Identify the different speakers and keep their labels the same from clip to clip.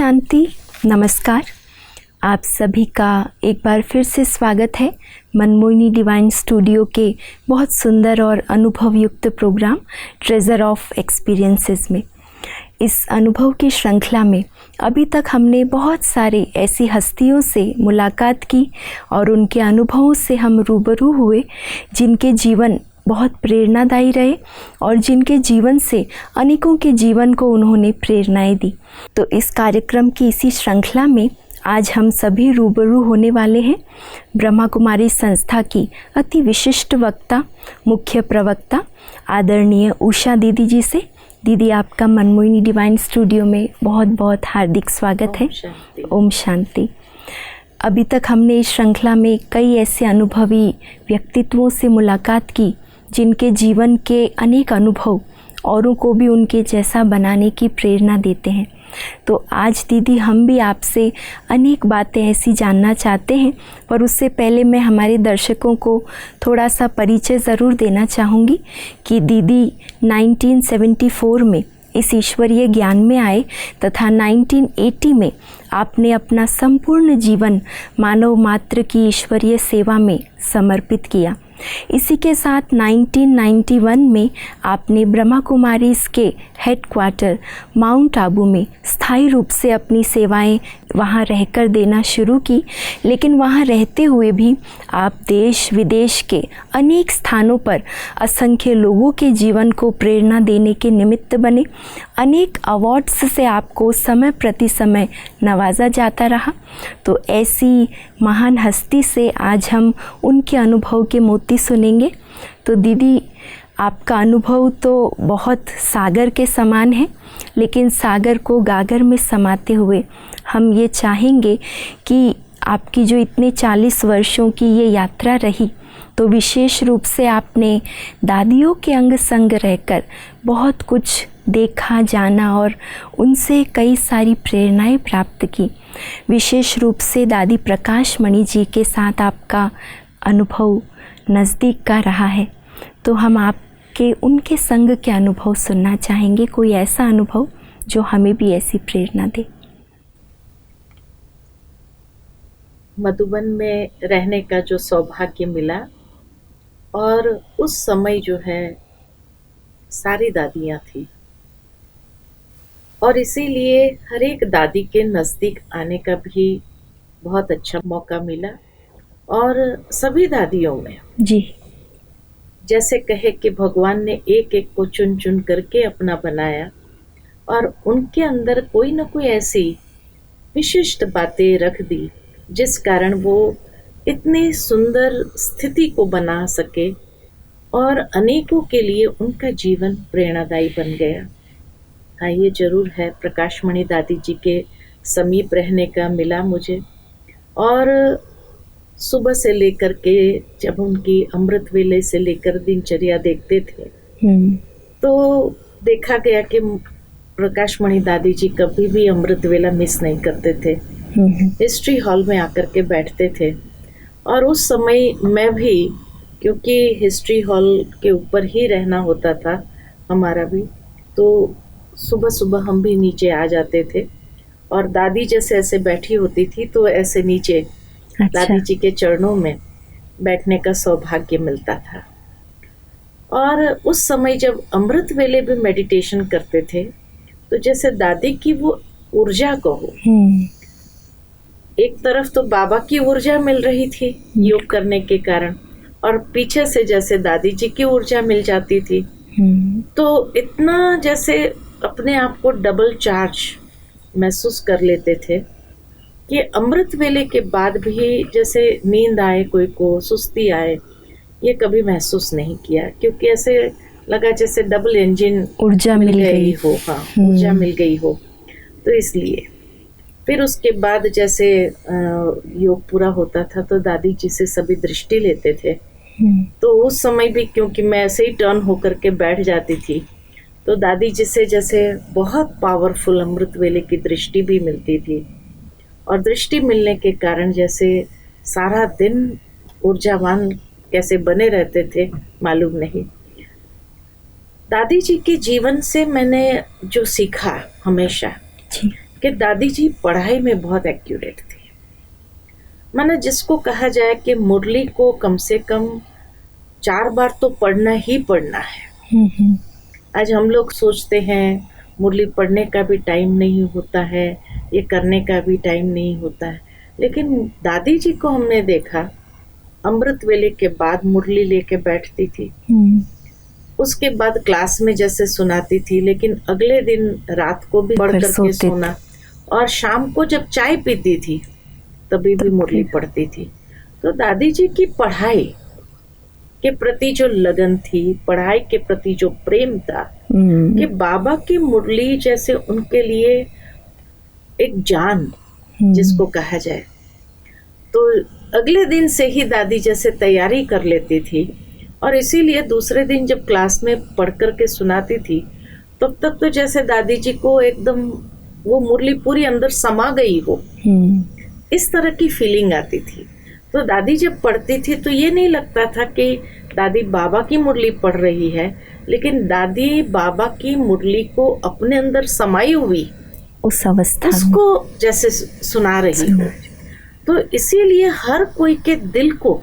Speaker 1: शांति, नमस्कार। आप सभी का एक बार फिर से स्वागत है मनमोहिनी डिवाइन स्टूडियो के बहुत सुंदर और अनुभव युक्त प्रोग्राम ट्रेजर ऑफ एक्सपीरियंसेस में। इस अनुभव की श्रृंखला में अभी तक हमने बहुत सारी ऐसी हस्तियों से मुलाकात की और उनके अनुभवों से हम रूबरू हुए जिनके जीवन बहुत प्रेरणादायी रहे और जिनके जीवन से अनेकों के जीवन को उन्होंने प्रेरणाएं दी। तो इस कार्यक्रम की इसी श्रृंखला में आज हम सभी रूबरू होने वाले हैं ब्रह्मा कुमारी संस्था की अति विशिष्ट वक्ता, मुख्य प्रवक्ता आदरणीय उषा दीदी जी से। दीदी, आपका मनमोहिनी डिवाइन स्टूडियो में बहुत बहुत हार्दिक स्वागत है। ओम शांति। अभी तक हमने इस श्रृंखला में कई ऐसे अनुभवी व्यक्तित्वों से मुलाकात की जिनके जीवन के अनेक अनुभव औरों को भी उनके जैसा बनाने की प्रेरणा देते हैं। तो आज दीदी हम भी आपसे अनेक बातें ऐसी जानना चाहते हैं, पर उससे पहले मैं हमारे दर्शकों को थोड़ा सा परिचय ज़रूर देना चाहूँगी कि दीदी 1974 में इस ईश्वरीय ज्ञान में आए तथा 1980 में आपने अपना संपूर्ण जीवन मानव मात्र की ईश्वरीय सेवा में समर्पित किया। इसी के साथ 1991 में आपने ब्रह्मा कुमारीज़ के हेडक्वार्टर माउंट आबू में स्थायी रूप से अपनी सेवाएं वहां रहकर देना शुरू की। लेकिन वहां रहते हुए भी आप देश विदेश के अनेक स्थानों पर असंख्य लोगों के जीवन को प्रेरणा देने के निमित्त बने। अनेक अवार्ड्स से आपको समय प्रति समय नवाजा जाता रहा। तो ऐसी महान हस्ती से आज हम उनके अनुभव के मोती सुनेंगे। तो दीदी, आपका अनुभव तो बहुत सागर के समान है, लेकिन सागर को गागर में समाते हुए हम ये चाहेंगे कि आपकी जो इतने 40 वर्षों की ये यात्रा रही, तो विशेष रूप से आपने दादियों के अंग संग रहकर बहुत कुछ देखा, जाना और उनसे कई सारी प्रेरणाएं प्राप्त की। विशेष रूप से दादी प्रकाश मणि जी के साथ आपका अनुभव नज़दीक का रहा है। तो हम आपके उनके संग के अनुभव सुनना चाहेंगे। कोई ऐसा अनुभव जो हमें भी ऐसी प्रेरणा दे।
Speaker 2: मधुबन में रहने का जो सौभाग्य मिला, और उस समय जो है सारी दादियाँ थी और इसीलिए हर एक दादी के नज़दीक आने का भी बहुत अच्छा मौका मिला। और सभी दादियों में
Speaker 1: जी,
Speaker 2: जैसे कहे कि भगवान ने एक एक को चुन चुन करके अपना बनाया और उनके अंदर कोई ना कोई ऐसी विशिष्ट बातें रख दी जिस कारण वो इतनी सुंदर स्थिति को बना सके और अनेकों के लिए उनका जीवन प्रेरणादायी बन गया। हाँ, ये जरूर है, प्रकाश मणि दादी जी के समीप रहने का मिला मुझे। और सुबह से लेकर के जब उनकी अमृत वेले से लेकर दिनचर्या देखते थे तो देखा गया कि प्रकाश मणि दादी जी कभी भी अमृत वेला मिस नहीं करते थे। हिस्ट्री हॉल में आकर के बैठते थे और उस समय मैं भी, क्योंकि हिस्ट्री हॉल के ऊपर ही रहना होता था हमारा भी, तो सुबह सुबह हम भी नीचे आ जाते थे और दादी जैसे ऐसे बैठी होती थी तो ऐसे नीचे दादी जी के चरणों में बैठने का सौभाग्य मिलता था। और उस समय जब अमृत वेले भी मेडिटेशन करते थे तो जैसे दादी की वो ऊर्जा कहो, एक तरफ तो बाबा की ऊर्जा मिल रही थी योग करने के कारण और पीछे से जैसे दादी जी की ऊर्जा मिल जाती थी, तो इतना जैसे अपने आप को डबल चार्ज महसूस कर लेते थे कि अमृत वेले के बाद भी जैसे नींद आए, कोई को सुस्ती आए, ये कभी महसूस नहीं किया, क्योंकि ऐसे लगा जैसे डबल इंजन
Speaker 1: ऊर्जा मिल गई
Speaker 2: हो। हाँ, ऊर्जा मिल गई हो। तो इसलिए फिर उसके बाद जैसे योग पूरा होता था तो दादी जी से सभी दृष्टि लेते थे। तो उस समय भी क्योंकि मैं ऐसे ही टर्न होकर के बैठ जाती थी तो दादी जी से जैसे बहुत पावरफुल अमृत वेले की दृष्टि भी मिलती थी और दृष्टि मिलने के कारण जैसे सारा दिन ऊर्जावान कैसे बने रहते थे मालूम नहीं। दादी जी के जीवन से मैंने जो सीखा हमेशा कि दादी जी पढ़ाई में बहुत एक्यूरेट थी। माना जिसको कहा जाए कि मुरली को कम से कम 4 बार तो पढ़ना ही पढ़ना है। आज हम लोग सोचते हैं मुरली पढ़ने का भी टाइम नहीं होता है, ये करने का भी टाइम नहीं होता है, लेकिन दादी जी को हमने देखा अमृत वेले के बाद मुरली लेके बैठती थी। उसके बाद क्लास में जैसे सुनाती थी, लेकिन अगले दिन रात को भी पढ़ करके सोना, और शाम को जब चाय पीती थी तभी भी मुरली पढ़ती थी। तो दादी जी की पढ़ाई के प्रति जो लगन थी, पढ़ाई के प्रति जो प्रेम था, कि बाबा की मुरली जैसे उनके लिए एक जान जिसको कहा जाए। तो अगले दिन से ही दादी जैसे तैयारी कर लेती थी, और इसीलिए दूसरे दिन जब क्लास में पढ़ कर के सुनाती थी तब तक तो जैसे दादी जी को एकदम वो मुरली पूरी अंदर समा गई हो, इस तरह की फीलिंग आती थी। तो दादी जब पढ़ती थी तो ये नहीं लगता था कि दादी बाबा की मुरली पढ़ रही है, लेकिन दादी बाबा की मुरली को अपने अंदर समाई हुई
Speaker 1: उस अवस्था
Speaker 2: उसको जैसे सुना रही हो। तो इसीलिए हर कोई के दिल को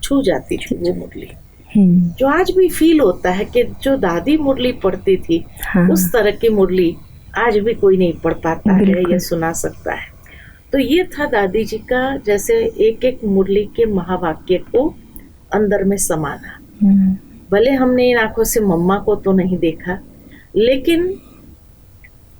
Speaker 2: छू जाती थी वो मुरली, जो आज भी फील होता है कि जो दादी मुरली पढ़ती थी,
Speaker 1: हाँ।
Speaker 2: उस तरह की मुरली आज भी कोई नहीं पढ़ पाता है या सुना सकता है। तो ये था दादी जी का जैसे एक एक मुरली के महावाक्य को अंदर में समाना। भले हमने इन आंखों से मम्मा को तो नहीं देखा, लेकिन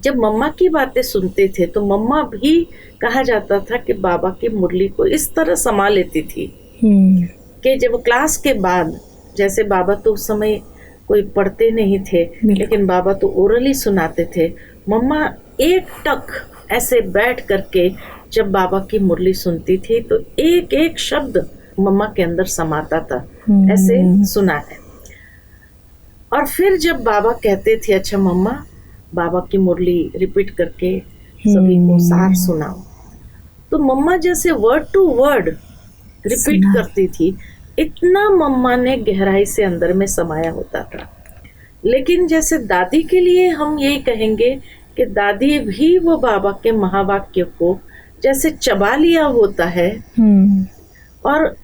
Speaker 2: जब मम्मा की बातें सुनते थे तो मम्मा भी कहा जाता था कि बाबा की मुरली को इस तरह समा लेती थी कि जब क्लास के बाद, जैसे बाबा तो उस समय कोई पढ़ते नहीं थे, लेकिन बाबा तो ओरली सुनाते थे, मम्मा एक टक ऐसे बैठ करके जब बाबा की मुरली सुनती थी तो एक एक शब्द मम्मा के अंदर समाता था, ऐसे सुना है। और फिर जब बाबा कहते थे अच्छा मम्मा बाबा की मुरली रिपीट करके सभी को सार सुनाओ, तो मम्मा जैसे वर्ड टू वर्ड रिपीट करती थी, इतना मम्मा ने गहराई से अंदर में समाया होता था। लेकिन जैसे दादी के लिए हम यही कहेंगे कि दादी भी वो बाबा के महावाक्य को जैसे चबा लिया होता है, और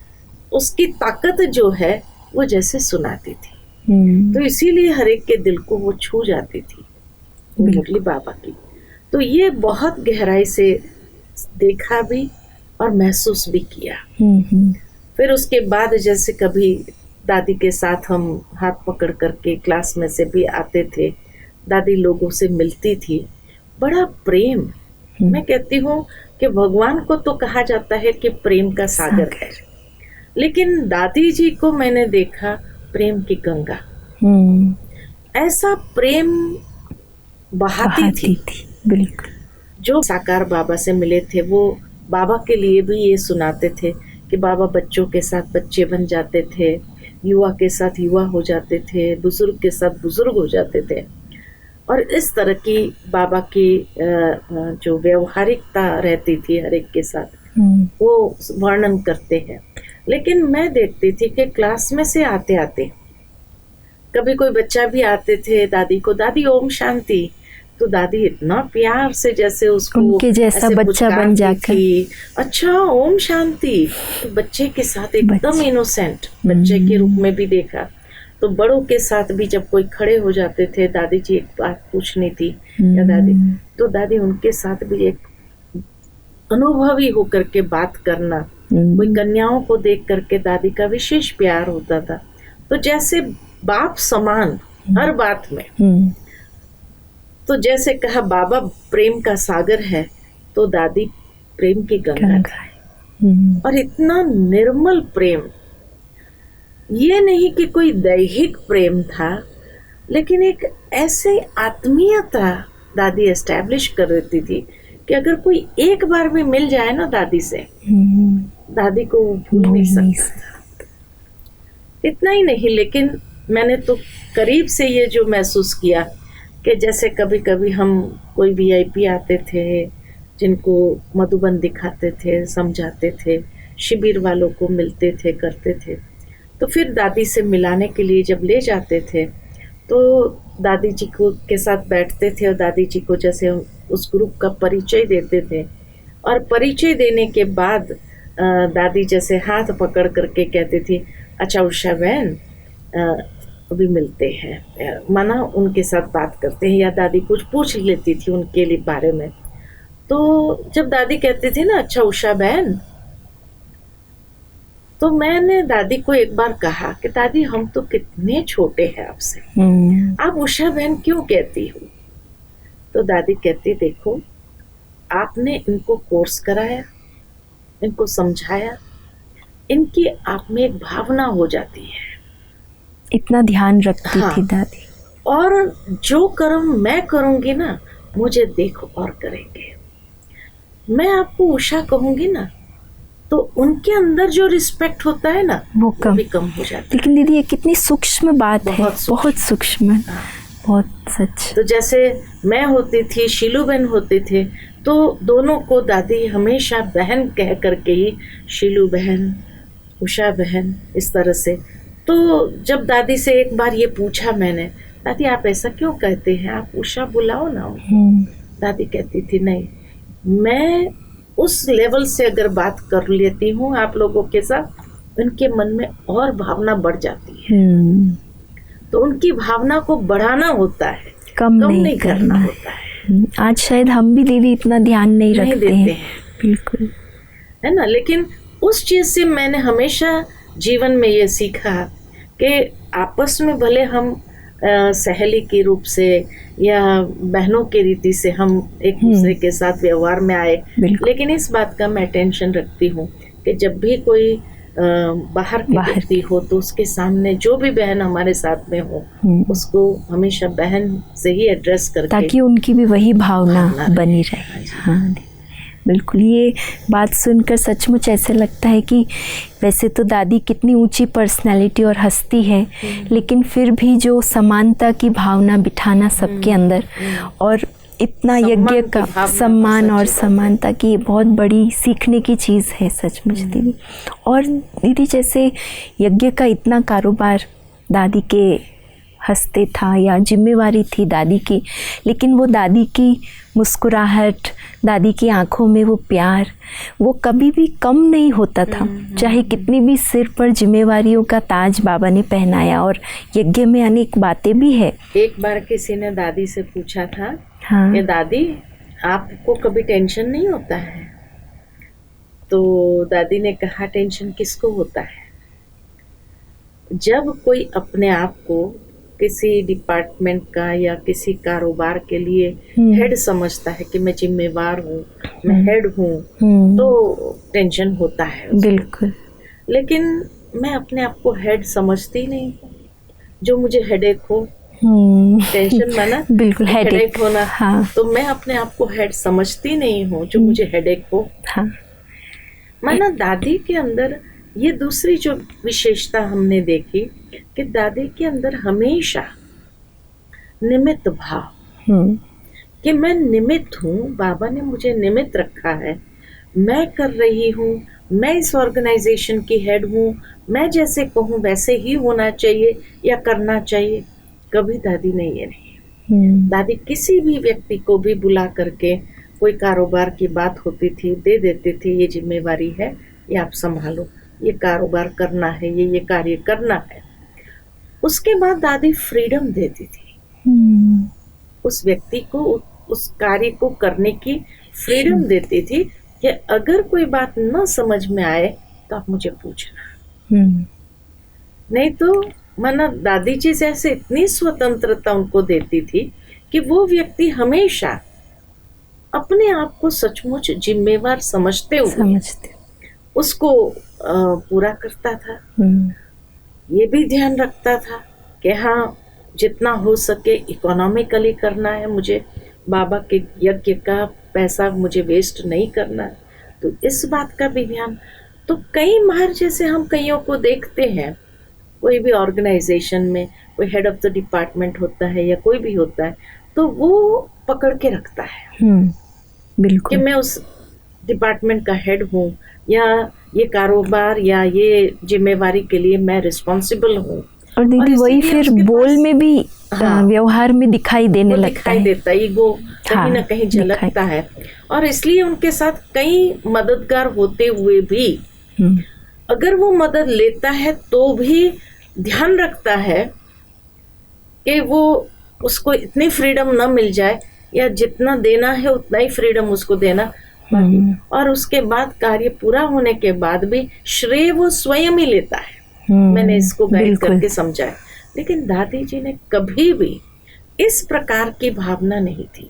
Speaker 2: उसकी ताकत जो है वो जैसे सुनाती थी। तो इसीलिए हर एक के दिल को वो छू जाती थी वो मुरली बाबा की। तो ये बहुत गहराई से देखा भी और महसूस भी किया। फिर उसके बाद जैसे कभी दादी के साथ हम हाथ पकड़ करके क्लास में से भी आते थे, दादी लोगों से मिलती थी, बड़ा प्रेम। मैं कहती हूँ कि भगवान को तो कहा जाता है कि प्रेम का सागर है, लेकिन दादी जी को मैंने देखा प्रेम की गंगा। ऐसा प्रेम बहाती थी।
Speaker 1: बिल्कुल।
Speaker 2: जो साकार बाबा से मिले थे वो बाबा के लिए भी ये सुनाते थे कि बाबा बच्चों के साथ बच्चे बन जाते थे, युवा के साथ युवा हो जाते थे, बुजुर्ग के साथ बुजुर्ग हो जाते थे, और इस तरह की बाबा की जो व्यवहारिकता रहती थी हर एक के साथ वो वर्णन करते हैं। लेकिन मैं देखती थी कि क्लास में से आते आते कभी कोई बच्चा भी आते थे दादी को, दादी ओम शांति, तो दादी इतना प्यार से जैसे उसको
Speaker 1: उनके जैसा बच्चा बन जाकर,
Speaker 2: अच्छा ओम शांति, तो बच्चे के साथ एकदम इनोसेंट बच्चे के रूप में भी देखा। तो बड़ों के साथ भी जब कोई खड़े हो जाते थे, दादी जी एक बात पूछनी थी या दादी, तो दादी उनके साथ भी एक अनुभवी होकर के बात करना। कोई कन्याओं को देख करके दादी का विशेष प्यार होता था। तो जैसे बाप समान हर बात में। तो जैसे कहा बाबा प्रेम का सागर है, तो दादी प्रेम की गंगा है। और इतना निर्मल प्रेम, ये नहीं कि कोई दैहिक प्रेम था, लेकिन एक ऐसे आत्मीयता दादी एस्टैब्लिश कर देती थी कि अगर कोई एक बार भी मिल जाए ना दादी से, दादी को भूल नहीं सकता। इतना ही नहीं, लेकिन मैंने तो करीब से ये जो महसूस किया कि जैसे कभी कभी हम कोई वीआईपी आते थे जिनको मधुबन दिखाते थे, समझाते थे, शिविर वालों को मिलते थे, करते थे, तो फिर दादी से मिलाने के लिए जब ले जाते थे तो दादी जी को के साथ बैठते थे और दादी जी को जैसे उस ग्रुप का परिचय देते थे, और परिचय देने के बाद दादी जैसे हाथ पकड़ करके कहती थी, अच्छा उषा बहन अभी मिलते हैं, माना उनके साथ बात करते हैं, या दादी कुछ पूछ लेती थी उनके लिए बारे में। तो जब दादी कहती थी ना अच्छा उषा बहन, तो मैंने दादी को एक बार कहा कि दादी हम तो कितने छोटे हैं आपसे, आप उषा बहन क्यों कहती हो? तो दादी कहती देखो आपने इनको कोर्स कराया, इनको समझाया, इनकी आप में एक भावना हो जाती है,
Speaker 1: इतना ध्यान रखती
Speaker 2: हाँ,
Speaker 1: थी दादी।
Speaker 2: और जो कर्म मैं करूंगी ना मुझे देखो और करेंगे, मैं आपको उषा कहूंगी ना तो उनके अंदर जो रिस्पेक्ट होता है ना वो भी कम हो जाता है।
Speaker 1: लेकिन दीदी ये कितनी सूक्ष्म बात है, बहुत सूक्ष्म, बहुत सच।
Speaker 2: तो जैसे मैं होती थी, शीलू बहन होते थे, तो दोनों को दादी हमेशा बहन कह करके ही शीलू बहन, उषा बहन इस तरह से। तो जब दादी से एक बार ये पूछा मैंने, दादी आप ऐसा क्यों कहते हैं, आप उषा बुलाओ ना। दादी कहती थी नहीं, मैं उस लेवल से अगर बात कर लेती हूँ आप लोगों के साथ, उनके मन में और भावना बढ़ जाती है। तो उनकी भावना को बढ़ाना होता है, कम नहीं करना होता है।
Speaker 1: आज शायद हम भी दीदी इतना ध्यान नहीं रखते हैं। बिल्कुल
Speaker 2: है ना। लेकिन उस चीज से मैंने हमेशा जीवन में ये सीखा कि आपस में भले हम सहेली के रूप से या बहनों के रीति से हम एक दूसरे के साथ व्यवहार में आए, लेकिन इस बात का मैं टेंशन रखती हूँ कि जब भी कोई बाहर की व्यक्ति हो तो उसके सामने जो भी बहन हमारे साथ में हो उसको हमेशा बहन से ही एड्रेस करके,
Speaker 1: ताकि उनकी भी वही भावना बनी रहे। हाँ बिल्कुल, ये बात सुनकर सचमुच ऐसे लगता है कि वैसे तो दादी कितनी ऊंची पर्सनालिटी और हस्ती है, लेकिन फिर भी जो समानता की भावना बिठाना सबके अंदर और इतना यज्ञ का सम्मान और समानता की बहुत बड़ी सीखने की चीज़ है सचमुच दीदी। और दीदी जैसे यज्ञ का इतना कारोबार दादी के हंसते था या जिम्मेवारी थी दादी की, लेकिन वो दादी की मुस्कुराहट, दादी की आंखों में वो प्यार, वो कभी भी कम नहीं होता था। चाहे कितनी भी सिर पर जिम्मेवारियों का ताज बाबा ने पहनाया, और यज्ञ में अनेक बातें भी है।
Speaker 2: एक बार किसी ने दादी से पूछा था, हाँ, ये दादी आपको कभी टेंशन नहीं होता है? तो दादी ने कहा टेंशन किसको होता है? जब कोई अपने आप को किसी डिपार्टमेंट का या किसी कारोबार के लिए हेड समझता है कि मैं जिम्मेवार हूँ, मैं हेड हूँ, तो टेंशन होता है उसको। बिल्कुल। लेकिन मैं अपने आप को हेड समझती नहीं हूँ। जो मुझे हेडेक हो, टेंशन माना
Speaker 1: बिल्कुल
Speaker 2: हेडेक होना,
Speaker 1: हाँ।
Speaker 2: तो मैं अपने आप को हेड समझती नहीं हूँ जो मुझे हेडेक हो। हाँ। माना दादी के अंदर ये दूसरी जो विशेषता हमने देखी कि दादी के अंदर हमेशा निमित्त भाव, कि मैं निमित्त हूँ, बाबा ने मुझे निमित्त रखा है, मैं कर रही हूँ, मैं इस ऑर्गेनाइजेशन की हेड हूँ, मैं जैसे कहूँ वैसे ही होना चाहिए या करना चाहिए। कभी दादी ने ये नहीं। दादी किसी भी व्यक्ति को भी बुला करके कोई कारोबार की बात होती थी, दे देते थे, ये जिम्मेवारी है, ये आप संभालो, ये कारोबार करना है, ये कार्य करना है। उसके बाद दादी फ्रीडम देती थी उस व्यक्ति को, उस कार्य को करने की फ्रीडम देती थी कि अगर कोई बात न समझ में आए तो आप मुझे पूछना। नहीं तो माना दादी जी जैसे इतनी स्वतंत्रता उनको देती थी कि वो व्यक्ति हमेशा अपने आप को सचमुच जिम्मेवार समझते हुए उसको पूरा करता था। ये भी ध्यान रखता था कि हाँ जितना हो सके इकोनॉमिकली करना है, मुझे बाबा के यज्ञ का पैसा मुझे वेस्ट नहीं करना, तो इस बात का भी ध्यान। तो कई बार जैसे हम कईयों को देखते हैं, कोई भी ऑर्गेनाइजेशन में कोई हेड ऑफ द डिपार्टमेंट होता है या कोई भी होता है, तो वो पकड़ के रखता है बिल्कुल कि मैं उस डिपार्टमेंट का हेड हूँ या ये कारोबार या ये जिम्मेवारी के लिए मैं रिस्पॉन्सिबल हूँ,
Speaker 1: और दीदी वही फिर बोल में भी व्यवहार में दिखाई देने लगता
Speaker 2: दिखाई देता है, ईगो कहीं ना कहीं झलकता है। और इसलिए उनके साथ कई मददगार होते हुए भी अगर वो मदद लेता है तो भी ध्यान रखता है कि वो उसको इतनी फ्रीडम ना मिल जाए, या जितना देना है उतना ही फ्रीडम उसको देना, और उसके बाद कार्य पूरा होने के बाद भी श्रेय वो स्वयं ही लेता है। मैंने इसको गाइड करके समझा है। लेकिन दादी जी ने कभी भी इस प्रकार की भावना नहीं थी।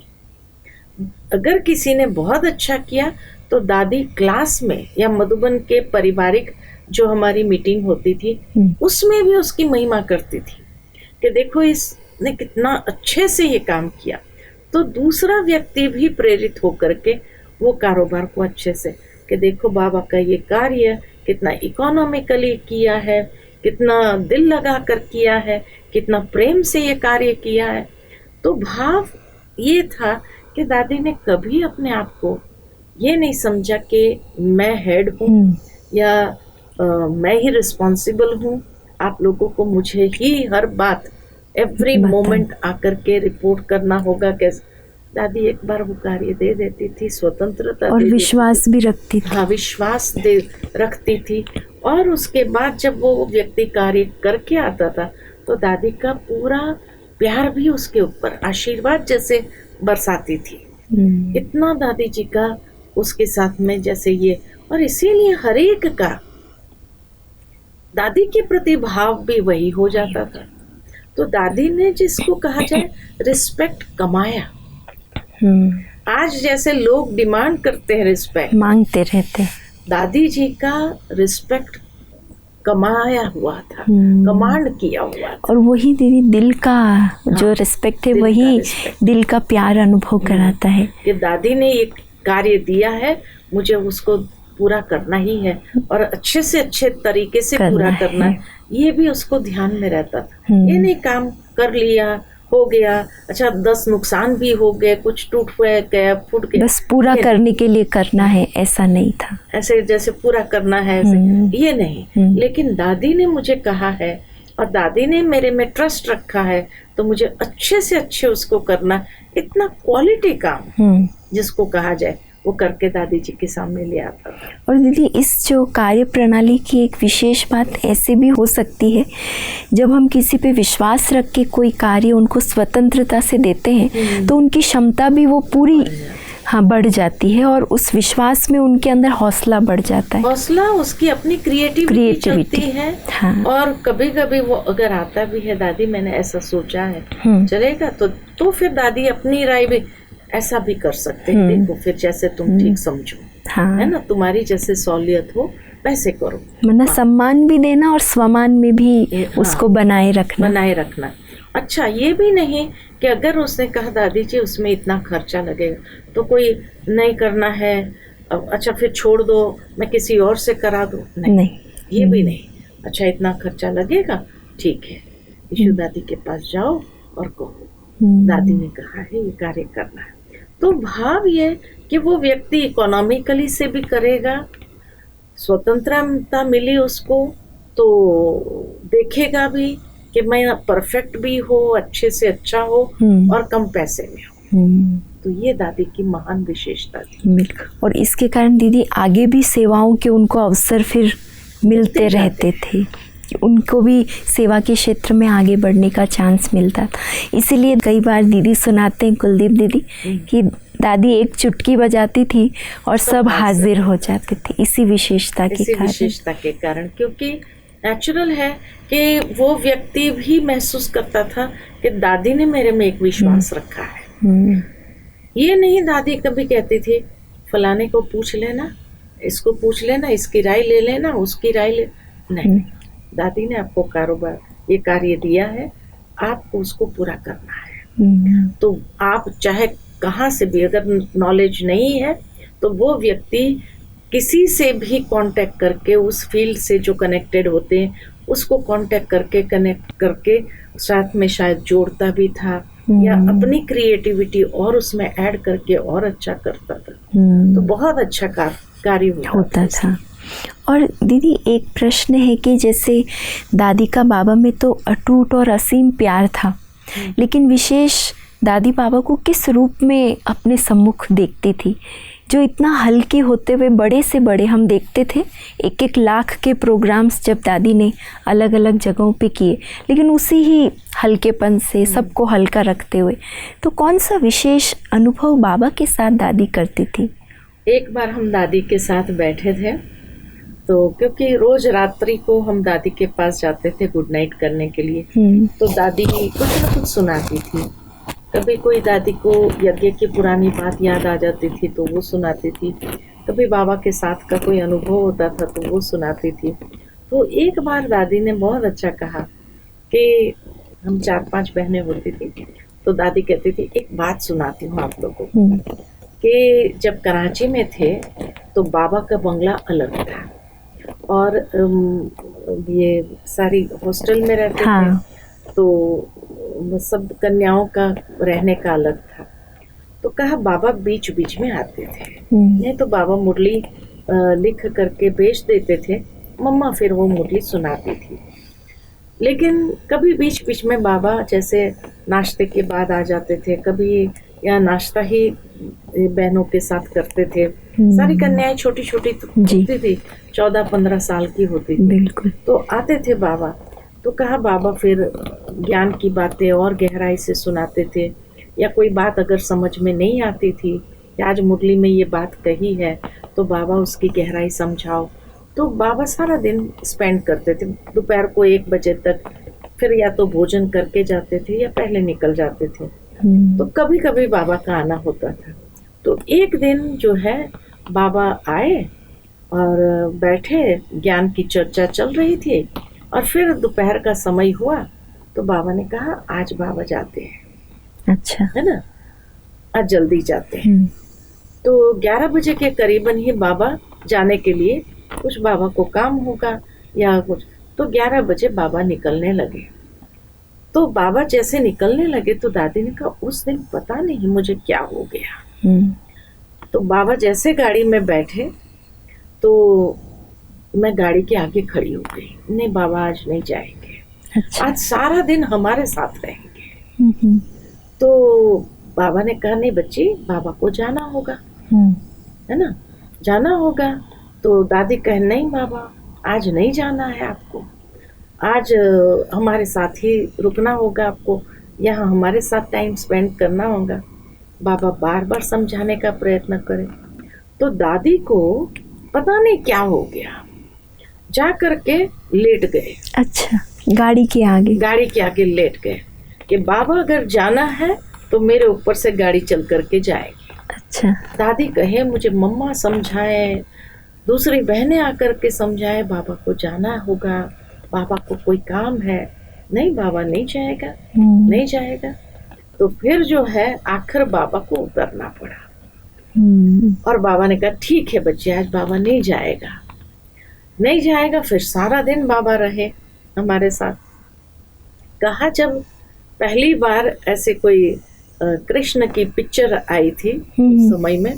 Speaker 2: अगर किसी ने बहुत अच्छा किया तो दादी क्लास में या मधुबन के पारिवारिक जो हमारी मीटिंग होती थी उसमें भी उसकी महिमा करती थी कि देखो इसने कितना अच्छे से ये काम किया, तो दूसरा व्यक्ति भी प्रेरित होकर के वो कारोबार को अच्छे से कि देखो बाबा का ये कार्य कितना इकोनॉमिकली किया है, कितना दिल लगा कर किया है, कितना प्रेम से ये कार्य किया है। तो भाव ये था कि दादी ने कभी अपने आप को ये नहीं समझा कि मैं हेड हूँ या मैं ही रिस्पॉन्सिबल हूँ, आप लोगों को मुझे ही हर बात एवरी मोमेंट आकर के रिपोर्ट करना होगा। कैसे दादी एक बार वो कार्य दे देती थी, स्वतंत्रता
Speaker 1: और विश्वास भी रखती थी।
Speaker 2: हाँ, विश्वास रखती थी। और उसके बाद जब वो व्यक्ति कार्य करके आता था तो दादी का पूरा प्यार भी उसके ऊपर आशीर्वाद जैसे बरसाती थी। इतना दादी जी का उसके साथ में जैसे ये, और इसीलिए हर एक का दादी के प्रति भाव भी वही हो जाता था। तो दादी ने जिसको कहा जाए रिस्पेक्ट कमाया। आज जैसे लोग डिमांड करते हैं, रिस्पेक्ट मांगते रहते, दादी जी का रिस्पेक्ट कमाया हुआ था, कमांड किया हुआ था।
Speaker 1: और वही दीदी दिल का जो रिस्पेक्ट है, वही दिल का प्यार अनुभव कराता है
Speaker 2: कि दादी ने एक कार्य दिया है, मुझे उसको पूरा करना ही है और अच्छे से अच्छे तरीके से पूरा करना है। ये भी उसको ध्यान में रहता था। ये नहीं काम कर लिया हो गया, अच्छा 10 नुकसान भी हो गए, कुछ टूट गया, फूट गया,
Speaker 1: बस पूरा करने के लिए करना है, ऐसा नहीं था।
Speaker 2: ऐसे जैसे पूरा करना है ऐसे, ये नहीं। लेकिन दादी ने मुझे कहा है और दादी ने मेरे में ट्रस्ट रखा है, तो मुझे अच्छे से अच्छे उसको करना, इतना क्वालिटी काम जिसको कहा जाए वो करके दादी जी के सामने ले आता था।
Speaker 1: और दीदी इस जो कार्य प्रणाली की एक विशेष बात ऐसे भी हो सकती है, जब हम किसी पे विश्वास रख के कोई कार्य उनको स्वतंत्रता से देते हैं तो उनकी क्षमता भी वो पूरी बढ़ जाती है, और उस विश्वास में उनके अंदर हौसला बढ़ जाता है।
Speaker 2: हौसला, उसकी अपनी क्रिएटिविटी चलती है। हाँ। और कभी कभी वो अगर आता भी है, दादी मैंने ऐसा सोचा है, चलेगा तो फिर दादी अपनी राय भी ऐसा भी कर सकते हैं, देखो फिर जैसे तुम ठीक समझो, हाँ। है ना, तुम्हारी जैसे सहूलियत हो वैसे करो।
Speaker 1: मतलब सम्मान भी देना और स्वमान में भी उसको बनाए रखना।
Speaker 2: अच्छा, ये भी नहीं कि अगर उसने कहा दादी जी उसमें इतना खर्चा लगेगा तो कोई नहीं करना है, अच्छा फिर छोड़ दो, मैं किसी और से करा दूं, नहीं। ये भी नहीं। अच्छा इतना खर्चा लगेगा, ठीक है, यीशु दादी के पास जाओ और कहो दादी ने कहा है ये कार्य करना है। तो भाव ये कि वो व्यक्ति इकोनॉमिकली से भी करेगा, स्वतंत्रता मिली उसको तो देखेगा भी कि मैं परफेक्ट भी हो, अच्छे से अच्छा हो और कम पैसे में हो। तो ये दादी की महान विशेषता थी।
Speaker 1: और इसके कारण दीदी आगे भी सेवाओं के उनको अवसर फिर मिलते रहते थे, उनको भी सेवा के क्षेत्र में आगे बढ़ने का चांस मिलता था। इसीलिए कई बार दीदी सुनाते हैं, कुलदीप दीदी, कि दादी एक चुटकी बजाती थी और सब हाजिर हो जाते थे, इसी विशेषता के कारण।
Speaker 2: क्योंकि नेचुरल है कि वो व्यक्ति भी महसूस करता था कि दादी ने मेरे में एक विश्वास रखा है। ये नहीं दादी कभी कहती थी फलाने को पूछ लेना, इसको पूछ लेना, इसकी राय ले लेना, उसकी राय ले, नहीं। दादी ने आपको कारोबार ये कार्य दिया है, आपको उसको पूरा करना है। तो आप चाहे कहाँ से भी, अगर नॉलेज नहीं है तो वो व्यक्ति किसी से भी कांटेक्ट करके, उस फील्ड से जो कनेक्टेड होते हैं उसको कांटेक्ट करके, कनेक्ट करके साथ में शायद जोड़ता भी था या अपनी क्रिएटिविटी और उसमें ऐड करके और अच्छा करता था। तो बहुत अच्छा कार्य होता था।
Speaker 1: और दीदी एक प्रश्न है कि जैसे दादी का बाबा में तो अटूट और असीम प्यार था, लेकिन विशेष दादी बाबा को किस रूप में अपने सम्मुख देखती थी, जो इतना हल्के होते हुए बड़े से बड़े हम देखते थे। 1-1 लाख के प्रोग्राम्स जब दादी ने अलग अलग जगहों पे किए, लेकिन उसी ही हल्केपन से सबको हल्का रखते हुए, तो कौन सा विशेष अनुभव बाबा के साथ दादी करती थी?
Speaker 2: एक बार हम दादी के साथ बैठे थे, तो क्योंकि रोज रात्रि को हम दादी के पास जाते थे गुड नाइट करने के लिए, तो दादी कुछ न कुछ सुनाती थी। कभी कोई दादी को यज्ञ की पुरानी बात याद आ जाती थी तो वो सुनाती थी, कभी बाबा के साथ का कोई अनुभव होता था तो वो सुनाती थी। तो एक बार दादी ने बहुत अच्छा कहा कि हम 4-5 बहनें होती थी, तो दादी कहती थी एक बात सुनाती हूँ आप लोगों को, कि जब कराची में थे तो बाबा का बंगला अलग था और ये सारी हॉस्टल में रहते थे, तो सब कन्याओं का रहने का अलग था। तो कहा बाबा बीच बीच में आते थे, नहीं तो बाबा मुरली लिख करके भेज देते थे, मम्मा फिर वो मुरली सुनाती थी। लेकिन कभी बीच बीच में बाबा जैसे नाश्ते के बाद आ जाते थे, कभी या नाश्ता ही बहनों के साथ करते थे। सारी कन्याएं छोटी छोटी होती थी, 14-15 साल की होती थी,
Speaker 1: बिल्कुल।
Speaker 2: तो आते थे बाबा। तो कहा बाबा फिर ज्ञान की बातें और गहराई से सुनाते थे, या कोई बात अगर समझ में नहीं आती थी कि आज मुरली में ये बात कही है तो बाबा उसकी गहराई समझाओ। तो बाबा सारा दिन स्पेंड करते थे, दोपहर को 1 बजे तक, फिर या तो भोजन करके जाते थे या पहले निकल जाते थे। तो कभी कभी बाबा का आना होता था। तो एक दिन जो है बाबा आए और बैठे, ज्ञान की चर्चा चल रही थी, और फिर दोपहर का समय हुआ तो बाबा ने कहा आज बाबा जाते हैं।
Speaker 1: अच्छा,
Speaker 2: है ना, आज जल्दी जाते हैं। तो 11 बजे के करीबन ही बाबा जाने के लिए, कुछ बाबा को काम होगा या कुछ, तो 11 बजे बाबा निकलने लगे। तो बाबा जैसे निकलने लगे तो दादी ने कहा उस दिन पता नहीं मुझे क्या हो गया। तो बाबा जैसे गाड़ी में बैठे तो मैं गाड़ी के आगे खड़ी हो गई, नहीं बाबा आज नहीं जाएंगे।
Speaker 1: अच्छा।
Speaker 2: आज सारा दिन हमारे साथ रहेंगे। तो बाबा ने कहा नहीं बच्ची, बाबा को जाना होगा, है ना, जाना होगा। तो दादी कहे नहीं बाबा आज नहीं जाना है आपको, आज हमारे साथ ही रुकना होगा आपको, यहाँ हमारे साथ टाइम स्पेंड करना होगा। बाबा बार बार समझाने का प्रयत्न करे, तो दादी को पता नहीं क्या हो गया, जा करके लेट गए।
Speaker 1: अच्छा, गाड़ी के आगे
Speaker 2: लेट गए कि बाबा अगर जाना है तो मेरे ऊपर से गाड़ी चल करके जाएगी।
Speaker 1: अच्छा।
Speaker 2: दादी कहे मुझे मम्मा समझाए, दूसरी बहनें आकर के समझाए, बाबा को जाना होगा, बाबा को कोई काम है। नहीं बाबा नहीं जाएगा, नहीं जाएगा। तो फिर जो है आखिर बाबा को उतरना पड़ा, और बाबा ने कहा ठीक है बच्चे आज बाबा नहीं जाएगा। फिर सारा दिन बाबा रहे हमारे साथ। कहा जब पहली बार ऐसे कोई कृष्ण की पिक्चर आई थी उस समय में,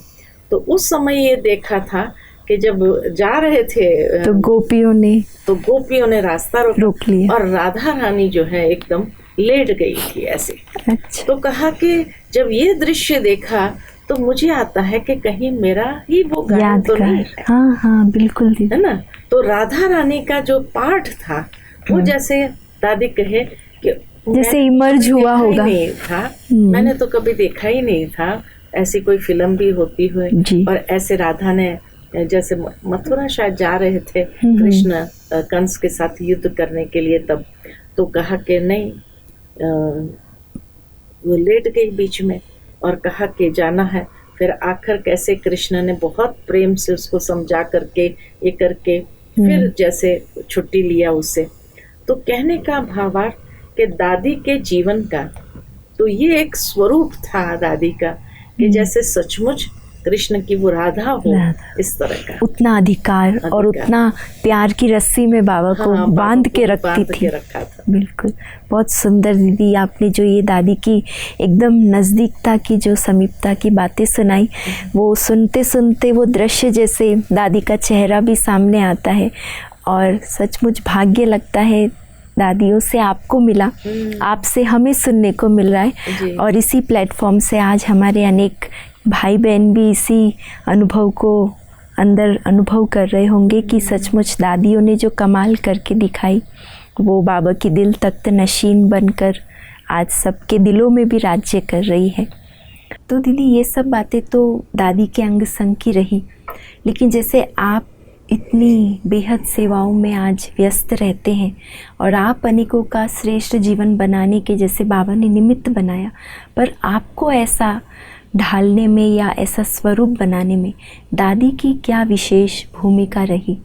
Speaker 2: तो उस समय ये देखा था कि जब जा रहे थे
Speaker 1: तो गोपियों ने
Speaker 2: रास्ता रोक लिया, और राधा रानी जो है एकदम लेट गई थी ऐसे।
Speaker 1: अच्छा।
Speaker 2: तो कहा कि जब ये दृश्य देखा तो मुझे आता है कि कहीं मेरा ही वो गाना तो नहीं है।
Speaker 1: हाँ बिल्कुल,
Speaker 2: है ना। तो राधा रानी का जो पाठ था वो जैसे दादी कहे कि
Speaker 1: जैसे इमर्ज हुआ होगा,
Speaker 2: नहीं था, मैंने तो कभी देखा ही नहीं था ऐसी कोई फिल्म भी होती हुई। और ऐसे राधा ने जैसे मथुरा शायद जा रहे थे कृष्ण कंस के साथ युद्ध करने के लिए, तब तो कहा कि नहीं, वो लेट गई बीच में और कहा कि जाना है। फिर आखिर कैसे कृष्ण ने बहुत प्रेम से उसको समझा करके ये करके फिर जैसे छुट्टी लिया उससे। तो कहने का भावार्थ कि दादी के जीवन का तो ये एक स्वरूप था दादी का, कि जैसे सचमुच कृष्ण की वो राधा हो, इस तरह का
Speaker 1: उतना अधिकार और उतना प्यार की रस्सी में बाबा को बांध के रखती थी।
Speaker 2: रखा था।
Speaker 1: बिल्कुल, बहुत सुंदर दीदी, आपने जो ये दादी की एकदम नज़दीकता की, जो समीपता की बातें सुनाई, वो सुनते सुनते वो दृश्य जैसे दादी का चेहरा भी सामने आता है और सचमुच भाग्य लगता है दादियों से आपको मिला, आपसे हमें सुनने को मिल रहा है। और इसी प्लेटफॉर्म से आज हमारे अनेक भाई बहन भी इसी अनुभव को अंदर अनुभव कर रहे होंगे कि सचमुच दादियों ने जो कमाल करके दिखाई, वो बाबा की दिल तख्त नशीन बनकर आज सबके दिलों में भी राज्य कर रही है। तो दीदी, ये सब बातें तो दादी के अंग संग की रही, लेकिन जैसे आप इतनी बेहद सेवाओं में आज व्यस्त रहते हैं और आप अनेकों का श्रेष्ठ जीवन बनाने के जैसे बाबा ने निमित्त बनाया, पर आपको ऐसा ढालने में या ऐसा स्वरूप बनाने में दादी की क्या विशेष भूमिका रही,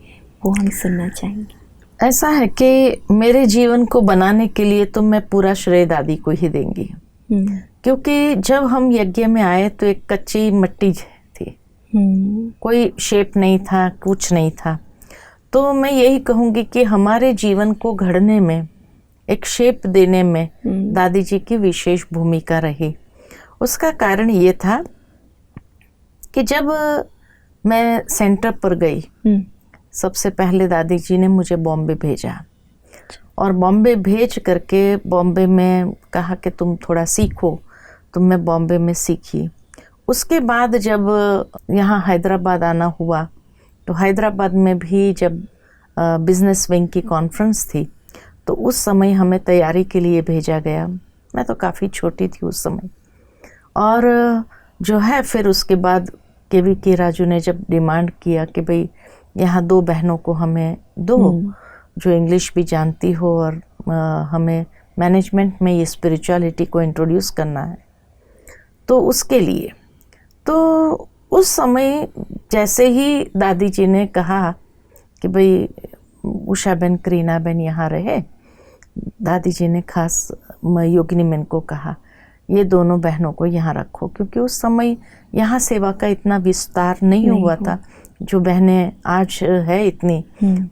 Speaker 1: वो हम सुनना चाहेंगे।
Speaker 2: ऐसा है कि मेरे जीवन को बनाने के लिए तो मैं पूरा श्रेय दादी को ही देंगी, क्योंकि जब हम यज्ञ में आए तो एक कच्ची मिट्टी थी, कोई शेप नहीं था, कुछ नहीं था। तो मैं यही कहूँगी कि हमारे जीवन को घड़ने में, एक शेप देने में दादी जी की विशेष भूमिका रही। उसका कारण ये था कि जब मैं सेंटर पर गई, सबसे पहले दादी जी ने मुझे बॉम्बे भेजा और बॉम्बे भेज करके बॉम्बे में कहा कि तुम थोड़ा सीखो, तो मैं बॉम्बे में सीखी। उसके बाद जब यहाँ हैदराबाद आना हुआ, तो हैदराबाद में भी जब बिजनेस विंग की कॉन्फ्रेंस थी, तो उस समय हमें तैयारी के लिए भेजा गया। मैं तो काफ़ी छोटी थी उस समय। और जो है फिर उसके बाद के राजू ने जब डिमांड किया कि भाई यहाँ 2 बहनों को हमें दो जो इंग्लिश भी जानती हो और हमें मैनेजमेंट में ये स्पिरिचुअलिटी को इंट्रोड्यूस करना है, तो उसके लिए तो उस समय जैसे ही दादी जी ने कहा कि भाई उषा बहन, करीना बहन यहाँ रहे, दादी जी ने खास योगिनी मैन को कहा ये दोनों बहनों को यहाँ रखो, क्योंकि उस समय यहाँ सेवा का इतना विस्तार नहीं हुआ था। जो बहनें आज है इतनी,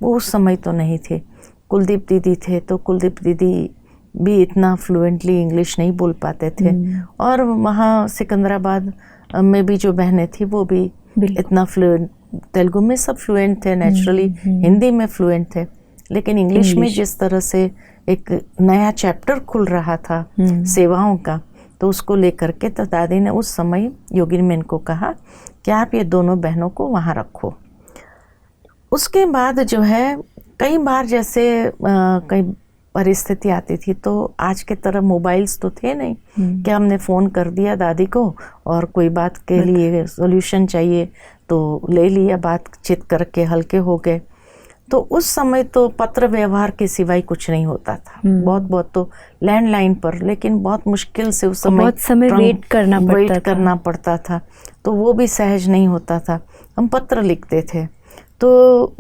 Speaker 2: वो उस समय तो नहीं थे। कुलदीप दीदी थे, तो कुलदीप दीदी भी इतना फ्लुएंटली इंग्लिश नहीं बोल पाते थे, और वहाँ सिकंदराबाद में भी जो बहनें थी वो भी इतना फ्लुएंट, तेलुगु में सब फ्लुएंट थे नेचुरली, हिंदी में फ्लुएंट थे, लेकिन इंग्लिश में जिस तरह से एक नया चैप्टर खुल रहा था सेवाओं का, तो उसको लेकर के तो दादी ने उस समय योगिनी मैन को कहा कि आप ये दोनों बहनों को वहाँ रखो। उसके बाद जो है कई बार जैसे कई परिस्थिति आती थी, तो आज के तरह मोबाइल्स तो थे नहीं कि हमने फ़ोन कर दिया दादी को और कोई बात के लिए सॉल्यूशन चाहिए तो ले लिया, बातचीत करके हल्के हो गए। तो उस समय तो पत्र व्यवहार के सिवाय कुछ नहीं होता था। बहुत बहुत तो लैंडलाइन पर, लेकिन बहुत मुश्किल से उस समय
Speaker 1: बहुत समय वेट करना
Speaker 2: पड़ता था, तो वो भी सहज नहीं होता था। हम पत्र लिखते थे। तो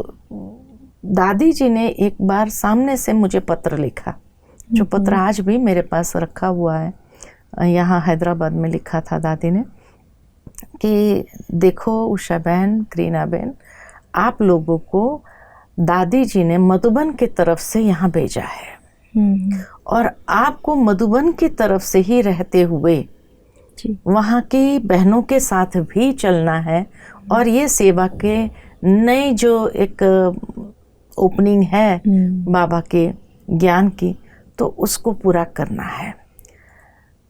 Speaker 2: दादी जी ने एक बार सामने से मुझे पत्र लिखा, जो पत्र आज भी मेरे पास रखा हुआ है। यहाँ हैदराबाद में लिखा था दादी ने कि देखो उषा बहन, करीना बहन, आप लोगों को दादी जी ने मधुबन की तरफ से यहाँ भेजा है और आपको मधुबन की तरफ से ही रहते हुए वहाँ की बहनों के साथ भी चलना है और ये सेवा के नई जो एक ओपनिंग है बाबा के ज्ञान की, तो उसको पूरा करना है।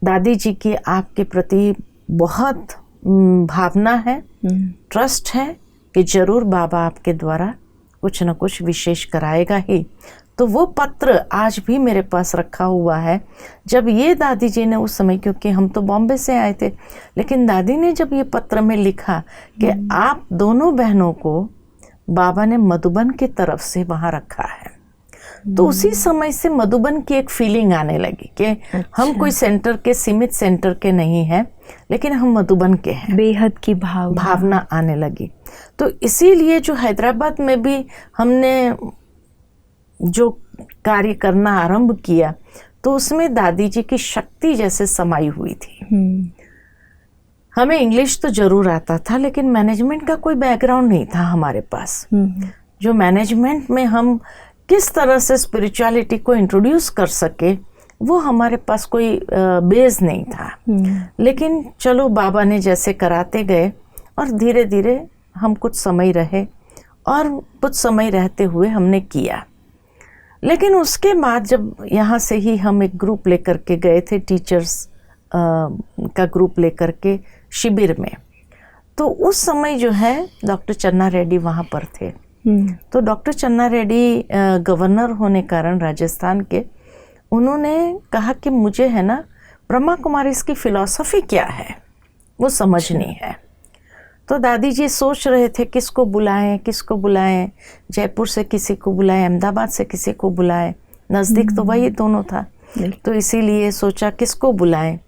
Speaker 2: दादी जी की आपके प्रति बहुत भावना है, ट्रस्ट है कि जरूर बाबा आपके द्वारा कुछ न कुछ विशेष कराएगा ही। तो वो पत्र आज भी मेरे पास रखा हुआ है। जब ये दादी जी ने उस समय, क्योंकि हम तो बॉम्बे से आए थे, लेकिन दादी ने जब ये पत्र में लिखा कि आप दोनों बहनों को बाबा ने मधुबन की तरफ से वहाँ रखा है, तो उसी समय से मधुबन की एक फीलिंग आने लगी कि हम कोई सेंटर के, सीमित सेंटर के नहीं हैं, लेकिन हम मधुबन के हैं।
Speaker 1: बेहद की भावना
Speaker 2: आने लगी। तो इसीलिए जो हैदराबाद में भी हमने जो कार्य करना आरंभ किया, तो उसमें दादी जी की शक्ति जैसे समाई हुई थी। हमें इंग्लिश तो ज़रूर आता था, लेकिन मैनेजमेंट का कोई बैकग्राउंड नहीं था हमारे पास। जो मैनेजमेंट में हम किस तरह से स्पिरिचुअलिटी को इंट्रोड्यूस कर सके, वो हमारे पास कोई बेस नहीं था। लेकिन चलो, बाबा ने जैसे कराते गए और धीरे धीरे हम कुछ समय रहे और कुछ समय रहते हुए हमने किया। लेकिन उसके बाद जब यहाँ से ही हम एक ग्रुप लेकर के गए थे, टीचर्स का ग्रुप लेकर के शिविर में, तो उस समय जो है डॉक्टर चन्ना रेड्डी वहाँ पर थे। तो डॉक्टर चन्ना रेड्डी गवर्नर होने कारण राजस्थान के, उन्होंने कहा कि मुझे है ना ब्रह्मा कुमारीज की फिलॉसफी क्या है वो समझनी है। तो दादी जी सोच रहे थे किसको बुलाएं, जयपुर से किसी को बुलाएं, अहमदाबाद से किसी को बुलाएं, नज़दीक तो वही दोनों था। तो इसीलिए सोचा किसको बुलाएं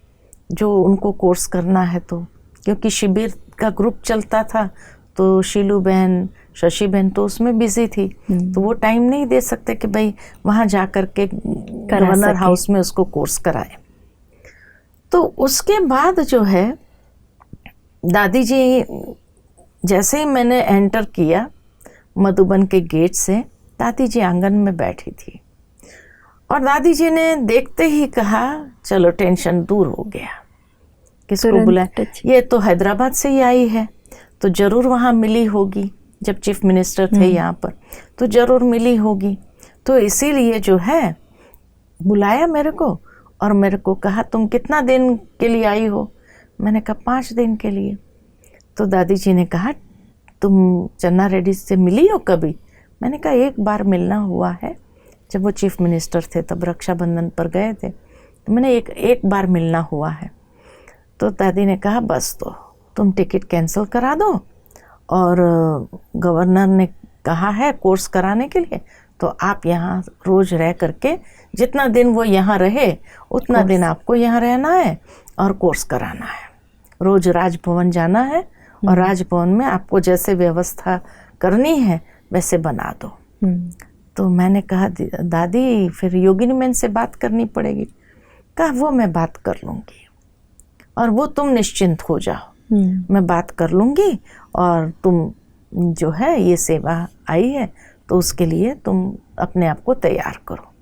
Speaker 2: जो उनको कोर्स करना है। तो क्योंकि शिविर का ग्रुप चलता था, तो शीलू बहन, शशि बहन तो उसमें बिजी थी, तो वो टाइम नहीं दे सकते कि भाई वहाँ जा कर के गवर्नर हाउस में उसको कोर्स कराए। तो उसके बाद जो है दादी जी, जैसे ही मैंने एंटर किया मधुबन के गेट से, दादी जी आंगन में बैठी थी और दादी जी ने देखते ही कहा चलो टेंशन दूर हो गया, किसको बुलाए, ये तो हैदराबाद से ही आई है, तो ज़रूर वहाँ मिली होगी, जब चीफ मिनिस्टर थे यहाँ पर तो ज़रूर मिली होगी। तो इसीलिए जो है बुलाया मेरे को और मेरे को कहा तुम कितना दिन के लिए आई हो। मैंने कहा 5 दिन के लिए। तो दादी जी ने कहा तुम चन्ना रेड्डी से मिली हो कभी? मैंने कहा एक बार मिलना हुआ है, जब वो चीफ मिनिस्टर थे तब रक्षाबंधन पर गए थे, तो मैंने एक बार मिलना हुआ है। तो दादी ने कहा बस तो तुम टिकट कैंसिल करा दो, और गवर्नर ने कहा है कोर्स कराने के लिए, तो आप यहाँ रोज़ रह करके जितना दिन वो यहाँ रहे उतना दिन आपको यहाँ रहना है और कोर्स कराना है। रोज़ राजभवन जाना है और राजभवन में आपको जैसे व्यवस्था करनी है वैसे बना दो। तो मैंने कहा दादी फिर योगिनी मैन से बात करनी पड़ेगी। कहा वो मैं बात कर लूँगी और वो तुम निश्चिंत हो जाओ, मैं बात कर लूँगी, और तुम जो है ये सेवा आई है तो उसके लिए तुम अपने आप को तैयार करो।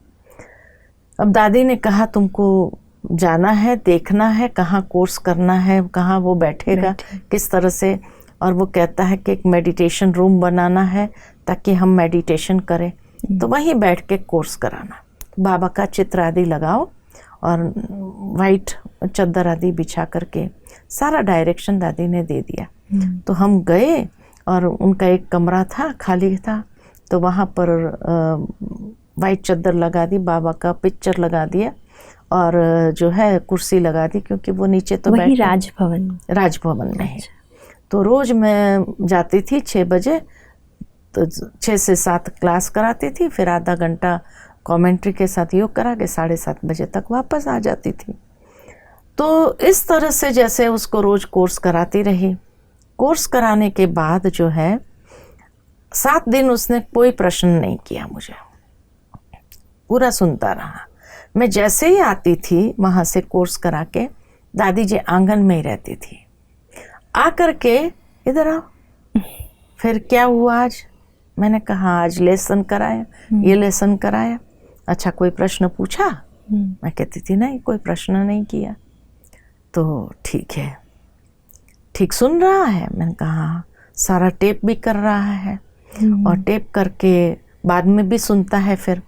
Speaker 2: अब दादी ने कहा तुमको जाना है, देखना है कहाँ कोर्स करना है, कहाँ वो बैठेगा, किस तरह से, और वो कहता है कि एक मेडिटेशन रूम बनाना है ताकि हम मेडिटेशन करें, तो वहीं बैठ के कोर्स कराना, बाबा का चित्र आदि लगाओ और वाइट चादर आदि बिछा करके सारा डायरेक्शन दादी ने दे दिया। तो हम गए और उनका एक कमरा था खाली था, तो वहाँ पर वाइट चादर लगा दी, बाबा का पिक्चर लगा दिया और जो है कुर्सी लगा दी, क्योंकि वो नीचे तो
Speaker 1: वही राजभवन में है।
Speaker 2: तो रोज़ मैं जाती थी 6 बजे, तो 6 से 7 क्लास कराती थी, फिर आधा घंटा कमेंट्री के साथ योग करा के 7:30 बजे तक वापस आ जाती थी। तो इस तरह से जैसे उसको रोज़ कोर्स कराती रही। कोर्स कराने के बाद जो है 7 दिन उसने कोई प्रश्न नहीं किया, मुझे पूरा सुनता रहा। मैं जैसे ही आती थी वहाँ से कोर्स करा के, दादी जी आंगन में ही रहती थी, आकर के इधर आओ, फिर क्या हुआ आज? मैंने कहा आज लेसन कराया, ये लेसन कराया। अच्छा कोई प्रश्न पूछा? मैं कहती थी नहीं, कोई प्रश्न नहीं किया। तो ठीक है, ठीक सुन रहा है? मैंने कहा सारा टेप भी कर रहा है और टेप करके बाद में भी सुनता है फिर।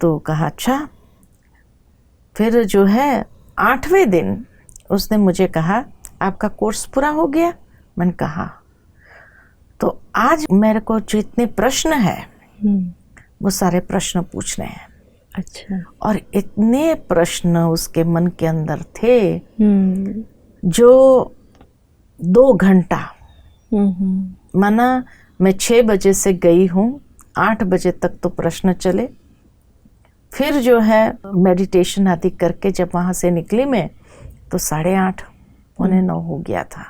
Speaker 2: तो कहा अच्छा। फिर जो है 8वें दिन उसने मुझे कहा आपका कोर्स पूरा हो गया? मैंने कहा। तो आज मेरे को जितने प्रश्न हैं वो सारे प्रश्न पूछने हैं।
Speaker 1: अच्छा।
Speaker 2: और इतने प्रश्न उसके मन के अंदर थे जो 2 घंटा, माना मैं 6 बजे से गई हूँ, 8 बजे तक तो प्रश्न चले। फिर जो है मेडिटेशन आदि करके जब वहाँ से निकली मैं, तो 8:30 पौने 9 हो गया था।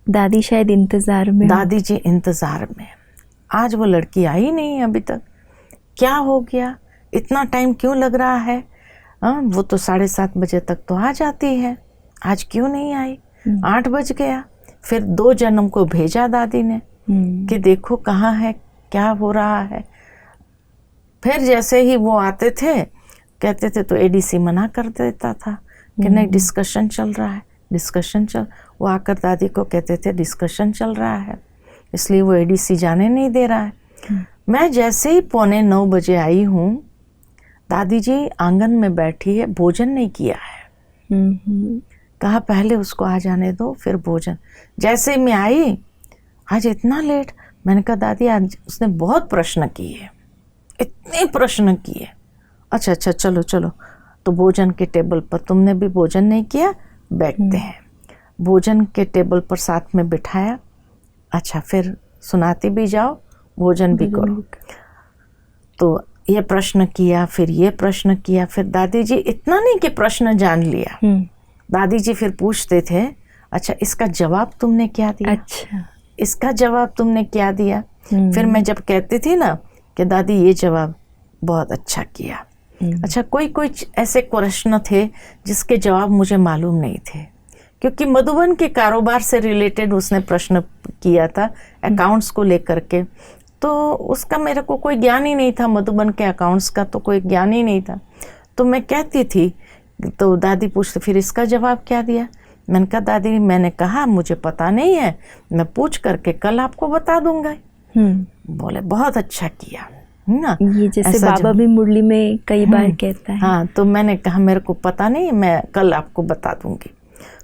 Speaker 1: दादी शायद इंतज़ार में।
Speaker 2: दादी जी इंतज़ार में, आज वो लड़की आई नहीं अभी तक, क्या हो गया, इतना टाइम क्यों लग रहा है? वो तो 7:30 बजे तक तो आ जाती है, आज क्यों नहीं आई? 8 बज गया। फिर 2 जन्म को भेजा दादी ने कि देखो कहाँ है, क्या हो रहा है। फिर जैसे ही वो आते थे, कहते थे तो एडीसी मना कर देता था कि नहीं डिस्कशन चल रहा है, डिस्कशन चल। वो आकर दादी को कहते थे डिस्कशन चल रहा है, इसलिए वो एडीसी जाने नहीं दे रहा है। मैं जैसे ही 8:45 बजे आई हूँ, दादी जी आंगन में बैठी है, भोजन नहीं किया है। कहा पहले उसको आ जाने दो फिर भोजन। जैसे मैं आई, आज इतना लेट। मैंने कहा दादी आज उसने बहुत प्रश्न किए, इतने प्रश्न किए। अच्छा चलो चलो, तो भोजन के टेबल पर, तुमने भी भोजन नहीं किया, बैठते हैं। भोजन के टेबल पर साथ में बिठाया। अच्छा फिर सुनाती भी जाओ, भोजन भी करो। तो ये प्रश्न किया, फिर ये प्रश्न किया। फिर दादी जी इतना नहीं कि प्रश्न जान लिया, दादी जी फिर पूछते थे अच्छा इसका जवाब तुमने क्या दिया,
Speaker 1: अच्छा
Speaker 2: इसका जवाब तुमने क्या दिया। फिर मैं जब कहती थी ना कि दादी ये जवाब बहुत अच्छा किया। अच्छा कोई ऐसे प्रश्न थे जिसके जवाब मुझे मालूम नहीं थे, क्योंकि मधुबन के कारोबार से रिलेटेड उसने प्रश्न किया था, अकाउंट्स को लेकर के। तो उसका मेरे को कोई ज्ञान ही नहीं था, मधुबन के अकाउंट्स का तो कोई ज्ञान ही नहीं था। तो मैं कहती थी तो दादी पूछते फिर इसका जवाब क्या दिया। मैंने कहा दादी मैंने कहा मुझे पता नहीं है, मैं पूछ करके कल आपको बता दूंगा। बोले बहुत अच्छा किया ना,
Speaker 1: ये जैसे बाबा भी मुरली में कई बार कहता है।
Speaker 2: हाँ, तो मैंने कहा मेरे को पता नहीं, मैं कल आपको बता दूंगी।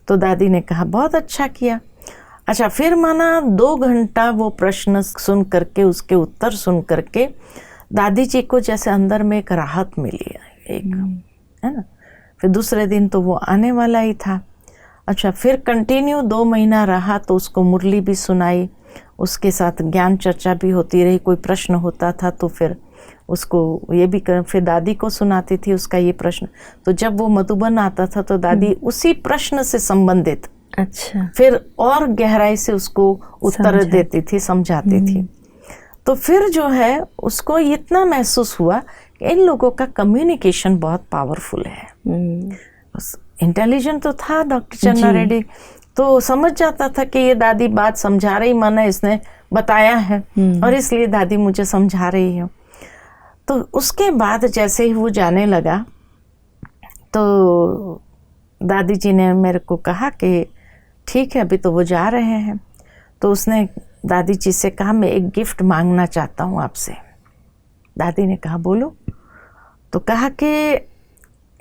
Speaker 2: तो दादी ने कहा बहुत अच्छा किया। अच्छा फिर माना 2 घंटा वो प्रश्न सुन करके, उसके उत्तर सुन करके दादी जी को जैसे अंदर में एक राहत मिली, एक है ना। फिर दूसरे दिन तो वो आने वाला ही था। अच्छा फिर कंटिन्यू 2 महीना रहा, तो उसको मुरली भी सुनाई, उसके साथ ज्ञान चर्चा भी होती रही। कोई प्रश्न होता था तो फिर उसको ये भी फिर दादी को सुनाती थी उसका ये प्रश्न। तो जब वो मधुबन आता था तो दादी उसी प्रश्न से संबंधित
Speaker 1: अच्छा
Speaker 2: फिर और गहराई से उसको उत्तर देती थी, समझाती थी। तो फिर जो है उसको इतना महसूस हुआ कि इन लोगों का कम्युनिकेशन बहुत पावरफुल है। इंटेलिजेंट तो था डॉक्टर चन्ना रेड्डी, तो समझ जाता था कि ये दादी बात समझा रही, माना इसने बताया है और इसलिए दादी मुझे समझा रही है। तो उसके बाद जैसे ही वो जाने लगा तो दादी जी ने मेरे को कहा कि ठीक है अभी तो वो जा रहे हैं। तो उसने दादी जी से कहा मैं एक गिफ्ट मांगना चाहता हूँ आपसे। दादी ने कहा बोलो। तो कहा कि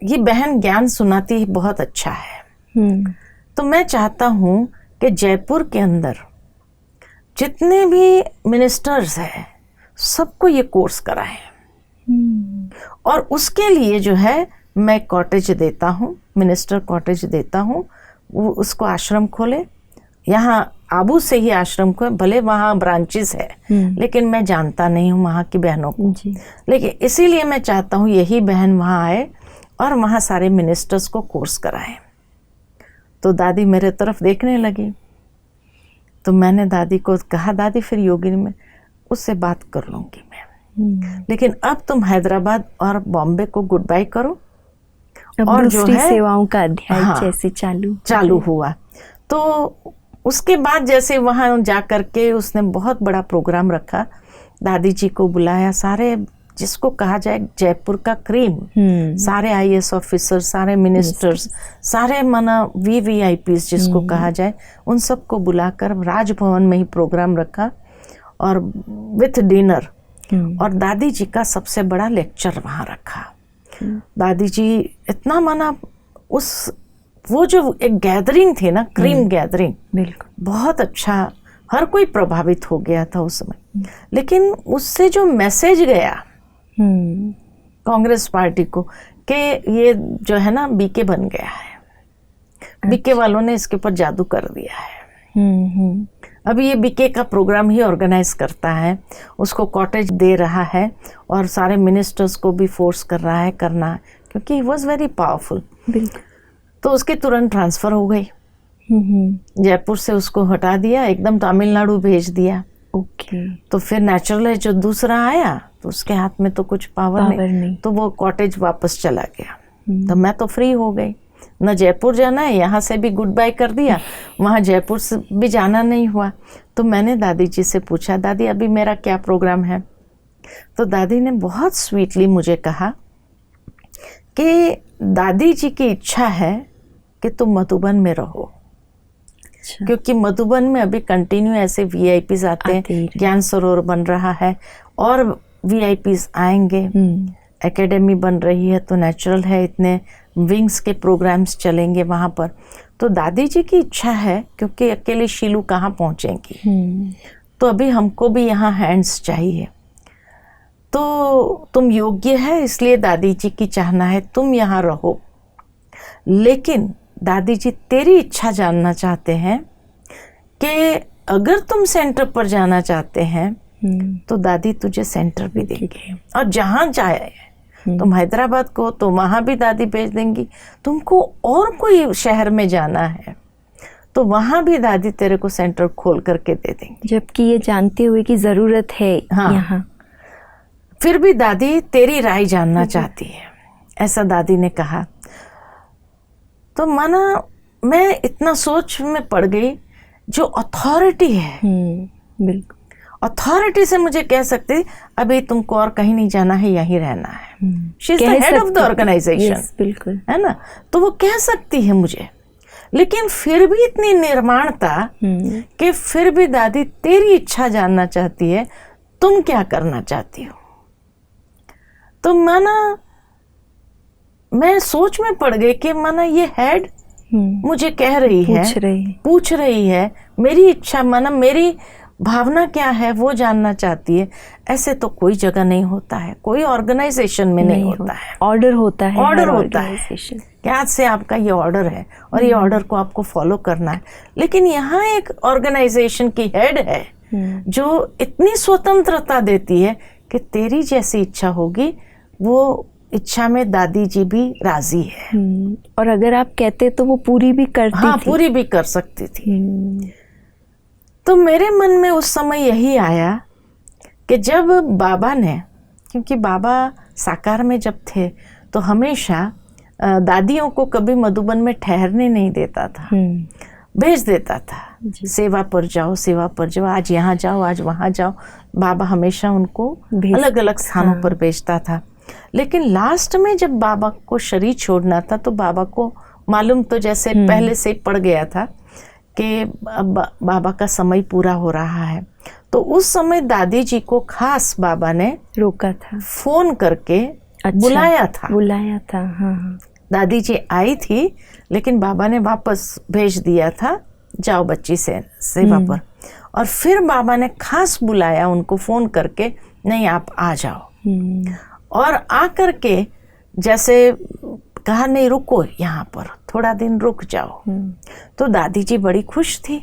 Speaker 2: ये बहन ज्ञान सुनाती है, बहुत अच्छा है। तो मैं चाहता हूँ कि जयपुर के अंदर जितने भी मिनिस्टर्स हैं सबको ये कोर्स कराएं, और उसके लिए जो है मैं कॉटेज देता हूँ, मिनिस्टर कॉटेज देता हूँ। वो उसको आश्रम खोले, यहाँ आबू से ही आश्रम को, भले वहाँ ब्रांचेस है लेकिन मैं जानता नहीं हूँ वहाँ की बहनों को, लेकिन इसीलिए मैं चाहता हूँ यही बहन वहाँ आए और वहाँ सारे मिनिस्टर्स को कोर्स कराएं। तो दादी मेरे तरफ देखने लगी। तो मैंने दादी को कहा दादी फिर योगिनी में उससे बात कर लूँगी मैं, लेकिन अब तुम हैदराबाद और बॉम्बे को गुड बाय करो।
Speaker 1: और जो है सेवाओं का अध्याय जैसे चालू हुआ।
Speaker 2: तो उसके बाद जैसे वहाँ जा कर के उसने बहुत बड़ा प्रोग्राम रखा, दादी जी को बुलाया, सारे जिसको कहा जाए जयपुर का क्रीम, सारे आईएएस ऑफिसर, सारे मिनिस्टर्स, सारे माना वीवीआईपीस जिसको कहा जाए, उन सबको बुलाकर राजभवन में ही प्रोग्राम रखा और विथ डिनर। और दादी जी का सबसे बड़ा लेक्चर वहाँ रखा। दादी जी इतना माना उस वो जो एक गैदरिंग थी ना, क्रीम गैदरिंग, बिल्कुल बहुत अच्छा, हर कोई प्रभावित हो गया था उस समय। लेकिन उससे जो मैसेज गया कांग्रेस पार्टी को कि ये जो है ना बीके बन गया है, बीके वालों ने इसके ऊपर जादू कर दिया है। अभी ये बीके का प्रोग्राम ही ऑर्गेनाइज करता है, उसको कॉटेज दे रहा है और सारे मिनिस्टर्स को भी फोर्स कर रहा है करना, क्योंकि ही वॉज वेरी पावरफुल। तो उसकी तुरंत ट्रांसफ़र हो गई, जयपुर से उसको हटा दिया, एकदम तमिलनाडु भेज दिया। तो फिर नेचुरल है जो दूसरा आया तो उसके हाथ में तो कुछ पावर नहीं, तो वो कॉटेज वापस चला गया। तो मैं तो फ्री हो गई, न जयपुर जाना है, यहाँ से भी गुड बाय कर दिया, वहाँ जयपुर से भी जाना नहीं हुआ। तो मैंने दादी जी से पूछा, दादी अभी मेरा क्या प्रोग्राम है? तो दादी ने बहुत स्वीटली मुझे कहा कि दादी जी की इच्छा है कि तुम मधुबन में रहो। अच्छा। क्योंकि मधुबन में अभी कंटिन्यू ऐसे वीआईपीज आते हैं, ज्ञान सरोवर बन रहा है और वीआईपीज आएंगे, एकेडमी बन रही है, तो नेचुरल है इतने विंग्स के प्रोग्राम्स चलेंगे वहाँ पर। तो दादी जी की इच्छा है, क्योंकि अकेले शीलू कहाँ पहुँचेंगी, तो अभी हमको भी यहाँ हैंड्स चाहिए। तो तुम योग्य है, इसलिए दादी जी की चाहना है तुम यहाँ रहो, लेकिन दादी जी तेरी इच्छा जानना चाहते हैं कि अगर तुम सेंटर पर जाना चाहते हैं तो दादी तुझे सेंटर भी देंगे, और जहाँ जाए तुम हैदराबाद को तो वहाँ भी दादी भेज देंगी, तुमको और कोई शहर में जाना है तो वहाँ भी दादी तेरे को सेंटर खोल करके दे देंगी।
Speaker 1: जबकि ये जानते हुए कि ज़रूरत है यहाँ,
Speaker 2: फिर भी दादी तेरी राय जानना चाहती है, ऐसा दादी ने कहा। तो माना मैं इतना सोच में पड़ गई, जो अथॉरिटी है,
Speaker 1: बिल्कुल
Speaker 2: अथॉरिटी से मुझे कह सकती अभी तुमको और कहीं नहीं जाना है, यहीं रहना है। She is the head of the organisation,
Speaker 1: बिल्कुल
Speaker 2: है ना, तो वो कह सकती है मुझे, लेकिन फिर भी इतनी निर्माणता कि फिर भी दादी तेरी इच्छा जानना चाहती है, तुम क्या करना चाहती हो। तो माना मैं सोच में पड़ गई कि माना ये हेड मुझे कह रही है, पूछ रही है मेरी इच्छा, माना मेरी भावना क्या है वो जानना चाहती है। ऐसे तो कोई जगह नहीं होता है, कोई ऑर्गेनाइजेशन में नहीं होता है,
Speaker 1: ऑर्डर होता है,
Speaker 2: ऑर्डर होता है कि आज से आपका ये ऑर्डर है और ये ऑर्डर को आपको फॉलो करना है। लेकिन यहाँ एक ऑर्गेनाइजेशन की हेड है जो इतनी स्वतंत्रता देती है कि तेरी जैसी इच्छा होगी वो इच्छा में दादी जी भी राजी है,
Speaker 1: और अगर आप कहते तो वो पूरी भी करती थी।
Speaker 2: पूरी भी कर सकती थी। तो मेरे मन में उस समय यही आया कि जब बाबा ने, क्योंकि बाबा साकार में जब थे तो हमेशा दादियों को कभी मधुबन में ठहरने नहीं देता था, भेज देता था, सेवा पर जाओ, सेवा पर जाओ, आज यहाँ जाओ, आज वहाँ जाओ। बाबा हमेशा उनको अलग अलग स्थानों पर भेजता था। लेकिन लास्ट में जब बाबा को शरीर छोड़ना था तो बाबा को मालूम तो जैसे पहले से पड़ गया था कि अब बाबा का समय पूरा हो रहा है। तो उस समय दादी जी को खास बाबा ने
Speaker 1: रोका था,
Speaker 2: फोन करके बुलाया था।
Speaker 1: हाँ।
Speaker 2: दादी जी आई थी, लेकिन बाबा ने वापस भेज दिया था, जाओ बच्ची से सेवा पर। और फिर बाबा ने खास बुलाया उनको फोन करके, नहीं आप आ जाओ। और आकर के जैसे कहा, नहीं रुको यहाँ पर थोड़ा दिन रुक जाओ। तो दादी जी बड़ी खुश थी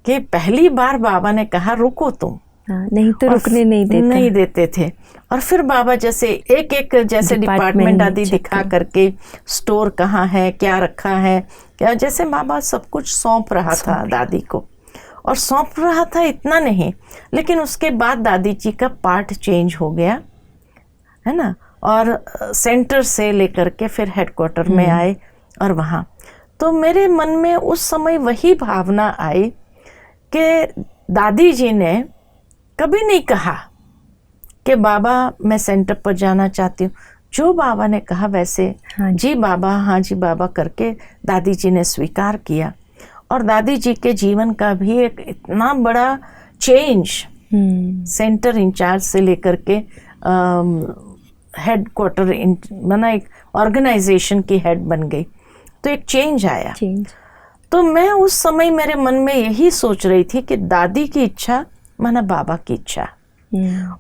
Speaker 2: कि पहली बार बाबा ने कहा रुको तुम,
Speaker 1: नहीं तो रुकने नहीं
Speaker 2: देते थे। और फिर बाबा जैसे एक एक जैसे डिपार्टमेंट आदि दिखा करके, स्टोर कहाँ है, क्या रखा है, क्या, जैसे बाबा सब कुछ सौंप रहा था दादी को। और सौंप रहा था इतना नहीं, लेकिन उसके बाद दादी जी का पार्ट चेंज हो गया, है ना, और सेंटर से लेकर के फिर हेडक्वार्टर में आए। और वहाँ तो मेरे मन में उस समय वही भावना आई कि दादी जी ने कभी नहीं कहा कि बाबा मैं सेंटर पर जाना चाहती हूँ। जो बाबा ने कहा वैसे जी बाबा, हाँ जी बाबा करके दादी जी ने स्वीकार किया। और दादी जी के जीवन का भी एक इतना बड़ा चेंज, सेंटर इंचार्ज से लेकर के हेडक्वार्टर माना एक ऑर्गेनाइजेशन की हेड बन गई, तो एक चेंज आया। तो मैं उस समय मेरे मन में यही सोच रही थी कि दादी की इच्छा माना बाबा की इच्छा,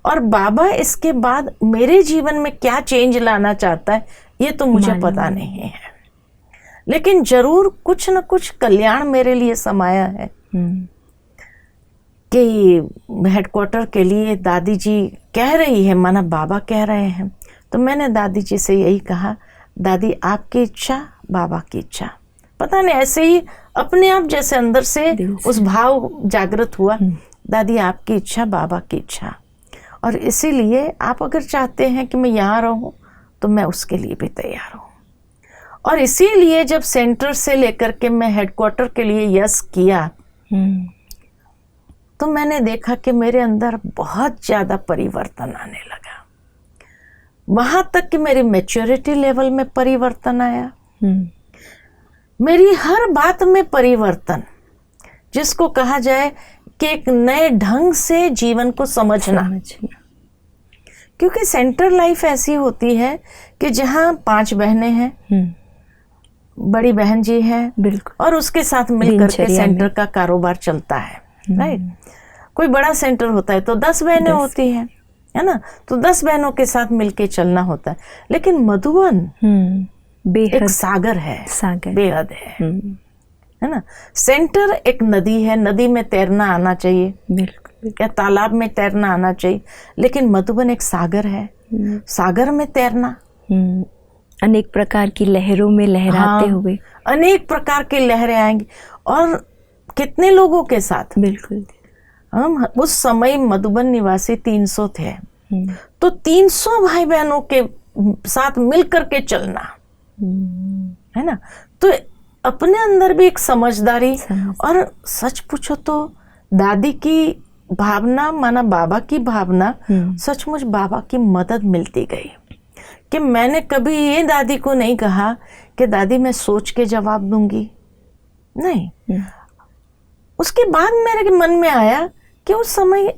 Speaker 2: और बाबा इसके बाद मेरे जीवन में क्या चेंज लाना चाहता है ये तो मुझे पता नहीं है, लेकिन जरूर कुछ न कुछ कल्याण मेरे लिए समाया है कि हेडक्वार्टर के लिए दादी जी कह रही है, माना बाबा कह रहे हैं। तो मैंने दादी जी से यही कहा, दादी आपकी इच्छा बाबा की इच्छा, पता नहीं ऐसे ही अपने आप जैसे अंदर से उस भाव जागृत हुआ, दादी आपकी इच्छा बाबा की इच्छा, और इसीलिए आप अगर चाहते हैं कि मैं यहाँ रहूं तो मैं उसके लिए भी तैयार हूँ। और इसीलिए जब सेंटर से लेकर के मैं हेडक्वार्टर के लिए यस किया, तो मैंने देखा कि मेरे अंदर बहुत ज़्यादा परिवर्तन आने लगा। वहाँ तक कि मेरी मैच्योरिटी लेवल में परिवर्तन आया, मेरी हर बात में परिवर्तन, जिसको कहा जाए कि एक नए ढंग से जीवन को समझना। क्योंकि सेंटर लाइफ ऐसी होती है कि जहाँ 5 बहनें हैं, बड़ी बहन जी है, और उसके साथ मिलकर के सेंटर का कारोबार चलता है, राइट। कोई बड़ा सेंटर होता है तो 10 बहनें होती हैं, है ना, तो 10 बहनों के साथ मिलके चलना होता है। लेकिन मधुबन एक सागर है, बेहद है ना। सेंटर एक नदी है, नदी में तैरना आना चाहिए, या तालाब में तैरना आना चाहिए, लेकिन मधुबन एक सागर है, सागर में तैरना,
Speaker 1: अनेक प्रकार की लहरों में लहराते हुए,
Speaker 2: अनेक प्रकार की लहरें आएंगी। और कितने लोगों के साथ,
Speaker 1: बिल्कुल,
Speaker 2: हम उस समय मधुबन निवासी 300 थे, तो 300 भाई बहनों के साथ मिलकर के चलना, है ना। तो अपने अंदर भी एक समझदारी, और सच पूछो तो दादी की भावना, माना बाबा की भावना, सचमुच बाबा की मदद मिलती गई। कि मैंने कभी ये दादी को नहीं कहा कि दादी मैं सोच के जवाब दूंगी, नहीं। उसके बाद मेरे मन में आया कि उस समय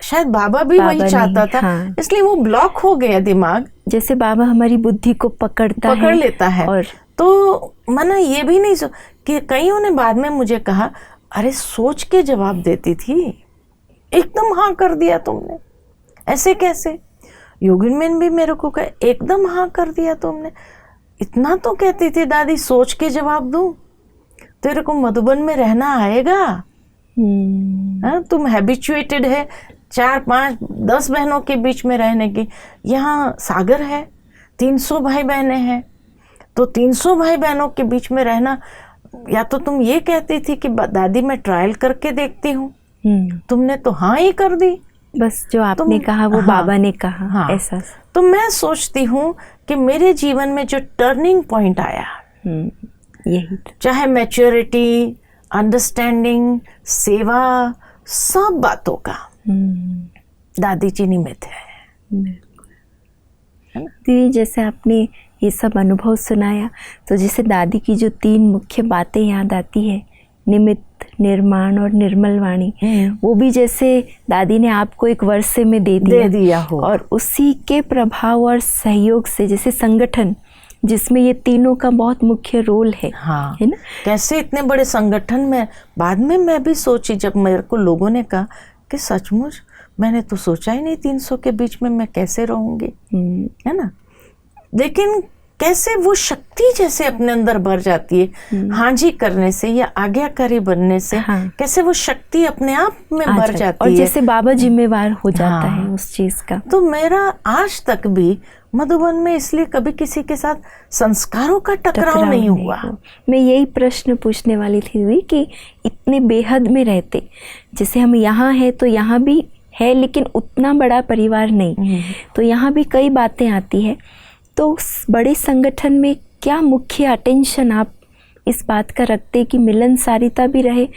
Speaker 2: शायद बाबा भी वही चाहता था, इसलिए वो ब्लॉक हो गया दिमाग।
Speaker 1: जैसे बाबा हमारी बुद्धि को पकड़
Speaker 2: लेता है, और तो मना ये भी नहीं कि कईयों ने बाद में मुझे कहा, अरे सोच के जवाब देती थी, एकदम हाँ कर दिया तुमने, ऐसे कैसे। योगिन मैन भी मेरे को कहा, एकदम हाँ कर दिया तुमने, इतना तो कहती थी दादी सोच के जवाब दूं, तेरे को मधुबन में रहना आएगा। तुम हैबिचुएटेड है 4, 5, 10 बहनों के बीच में रहने की, यहाँ सागर है, 300 भाई बहनें हैं, तो 300 भाई बहनों के बीच में रहना। या तो तुम ये कहती थी कि दादी मैं ट्रायल करके देखती हूँ, तुमने तो हाँ ही कर दी,
Speaker 1: बस जो आपने कहा वो बाबा ने कहा, ऐसा।
Speaker 2: तो मैं सोचती हूँ कि मेरे जीवन में जो टर्निंग पॉइंट आया,
Speaker 1: यही,
Speaker 2: चाहे मैच्योरिटी, अंडरस्टैंडिंग, सेवा, सब बातों का दादी जी निमित्त है।
Speaker 1: दीदी जैसे आपने ये सब अनुभव सुनाया, तो जैसे दादी की जो 3 मुख्य बातें याद आती है, निमित्त, निर्माण और निर्मल वाणी, वो भी जैसे दादी ने आपको एक वर्षे में दे दिया हो, और उसी के प्रभाव और सहयोग से जैसे संगठन जिसमें ये तीनों का बहुत मुख्य रोल है, है ना।
Speaker 2: कैसे इतने बड़े संगठन में, बाद में मैं भी सोची जब मेरे को लोगों ने कहा कि सचमुच मैंने तो सोचा ही नहीं 300 के बीच में मैं कैसे रहूंगी, है ना। लेकिन कैसे वो शक्ति जैसे अपने अंदर भर जाती है, हाँ जी करने से या आज्ञाकारी बनने से, कैसे वो शक्ति अपने आप में भर जाती है,
Speaker 1: और जैसे बाबा जिम्मेवार हो जाता है उस चीज का।
Speaker 2: तो मेरा आज तक भी मधुबन में इसलिए कभी किसी के साथ संस्कारों का टकराव नहीं हुआ।
Speaker 1: मैं यही प्रश्न पूछने वाली थी कि इतने बेहद में रहते, जैसे हम यहाँ हैं तो यहाँ भी है, लेकिन उतना बड़ा परिवार नहीं, तो यहाँ भी कई बातें आती है। तो उस बड़े संगठन में क्या मुख्य अटेंशन आप इस बात का रखते कि मिलनसारिता भी रहे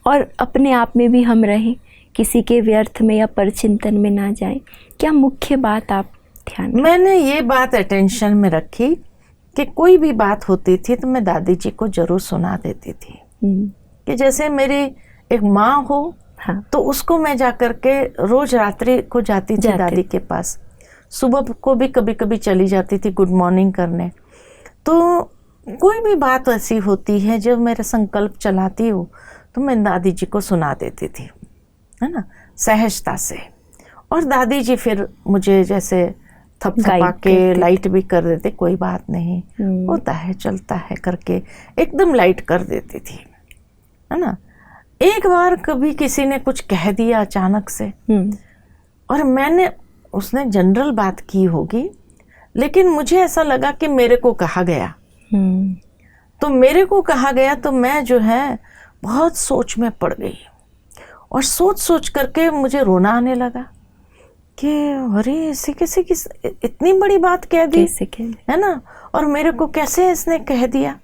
Speaker 1: और अपने आप में भी हम रहें, किसी के व्यर्थ में या परचिंतन में ना जाएं? क्या मुख्य बात आप ध्यान?
Speaker 2: मैंने ये बात अटेंशन में रखी कि कोई भी बात होती थी तो मैं दादी जी को जरूर सुना देती थी। कि जैसे मेरी एक माँ हो, तो उसको मैं जाकर के रोज रात्रि को जाती थी दादी के पास, सुबह को भी कभी कभी चली जाती थी गुड मॉर्निंग करने। तो कोई भी बात ऐसी होती है जब मेरा संकल्प चलाती हूँ तो मैं दादी जी को सुना देती थी, है ना, सहजता से। और दादी जी फिर मुझे जैसे थपथपा के लाइट भी कर देते, कोई बात नहीं, होता है चलता है करके एकदम लाइट कर देती थी, है ना। एक बार कभी किसी ने कुछ कह दिया अचानक से, और मैंने, उसने जनरल बात की होगी, लेकिन मुझे ऐसा लगा कि मेरे को कहा गया। तो मेरे को कहा गया तो मैं जो है बहुत सोच में पड़ गई, और सोच सोच करके मुझे रोना आने लगा कि अरे ऐसे कैसे किस इतनी बड़ी बात कह दी,
Speaker 1: कैसे कह
Speaker 2: है ना, और मेरे को कैसे इसने कह दिया।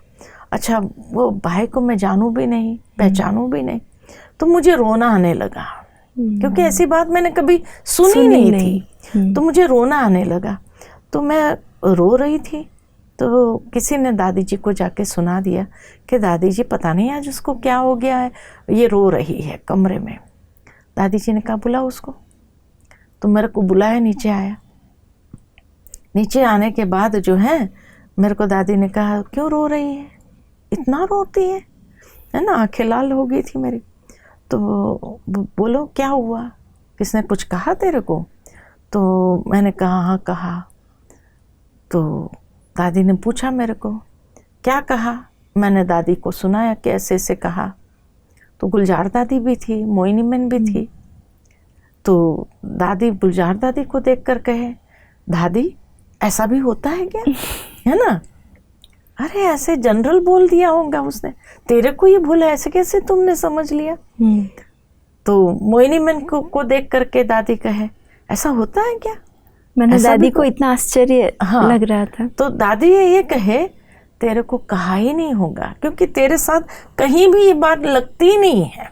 Speaker 2: अच्छा, वो भाई को मैं जानू भी नहीं, पहचानू भी नहीं, तो मुझे रोना आने लगा, क्योंकि ऐसी बात मैंने कभी सुनी नहीं थी। तो मुझे रोना आने लगा। तो मैं रो रही थी, तो किसी ने दादी जी को जाके सुना दिया कि दादी जी पता नहीं आज उसको क्या हो गया है, ये रो रही है कमरे में। दादी जी ने कहा बुलाओ उसको। तो मेरे को बुलाया, नीचे आया। नीचे आने के बाद जो है मेरे को दादी ने कहा क्यों रो रही है, इतना रोती है ना, आंखें लाल हो गई थी मेरी। तो बोलो क्या हुआ, किसने कुछ कहा तेरे को? तो मैंने कहा हाँ कहा। तो दादी ने पूछा मेरे को क्या कहा, मैंने दादी को सुनाया कि ऐसे ऐसे कहा। तो गुलजार दादी भी थी, मोइनी मैन भी थी। तो दादी गुलजार दादी को देख कर कहे दादी ऐसा भी होता है क्या, है ना। अरे ऐसे जनरल बोल दिया होगा उसने, तेरे को ये भूल है, ऐसे कैसे तुमने समझ लिया। तो मोइनी मैन को देख करके दादी कहे ऐसा होता है क्या।
Speaker 1: मैंने दादी को इतना आश्चर्य लग रहा था।
Speaker 2: तो दादी ये कहे तेरे को कहा ही नहीं होगा, क्योंकि तेरे साथ कहीं भी ये बात लगती नहीं है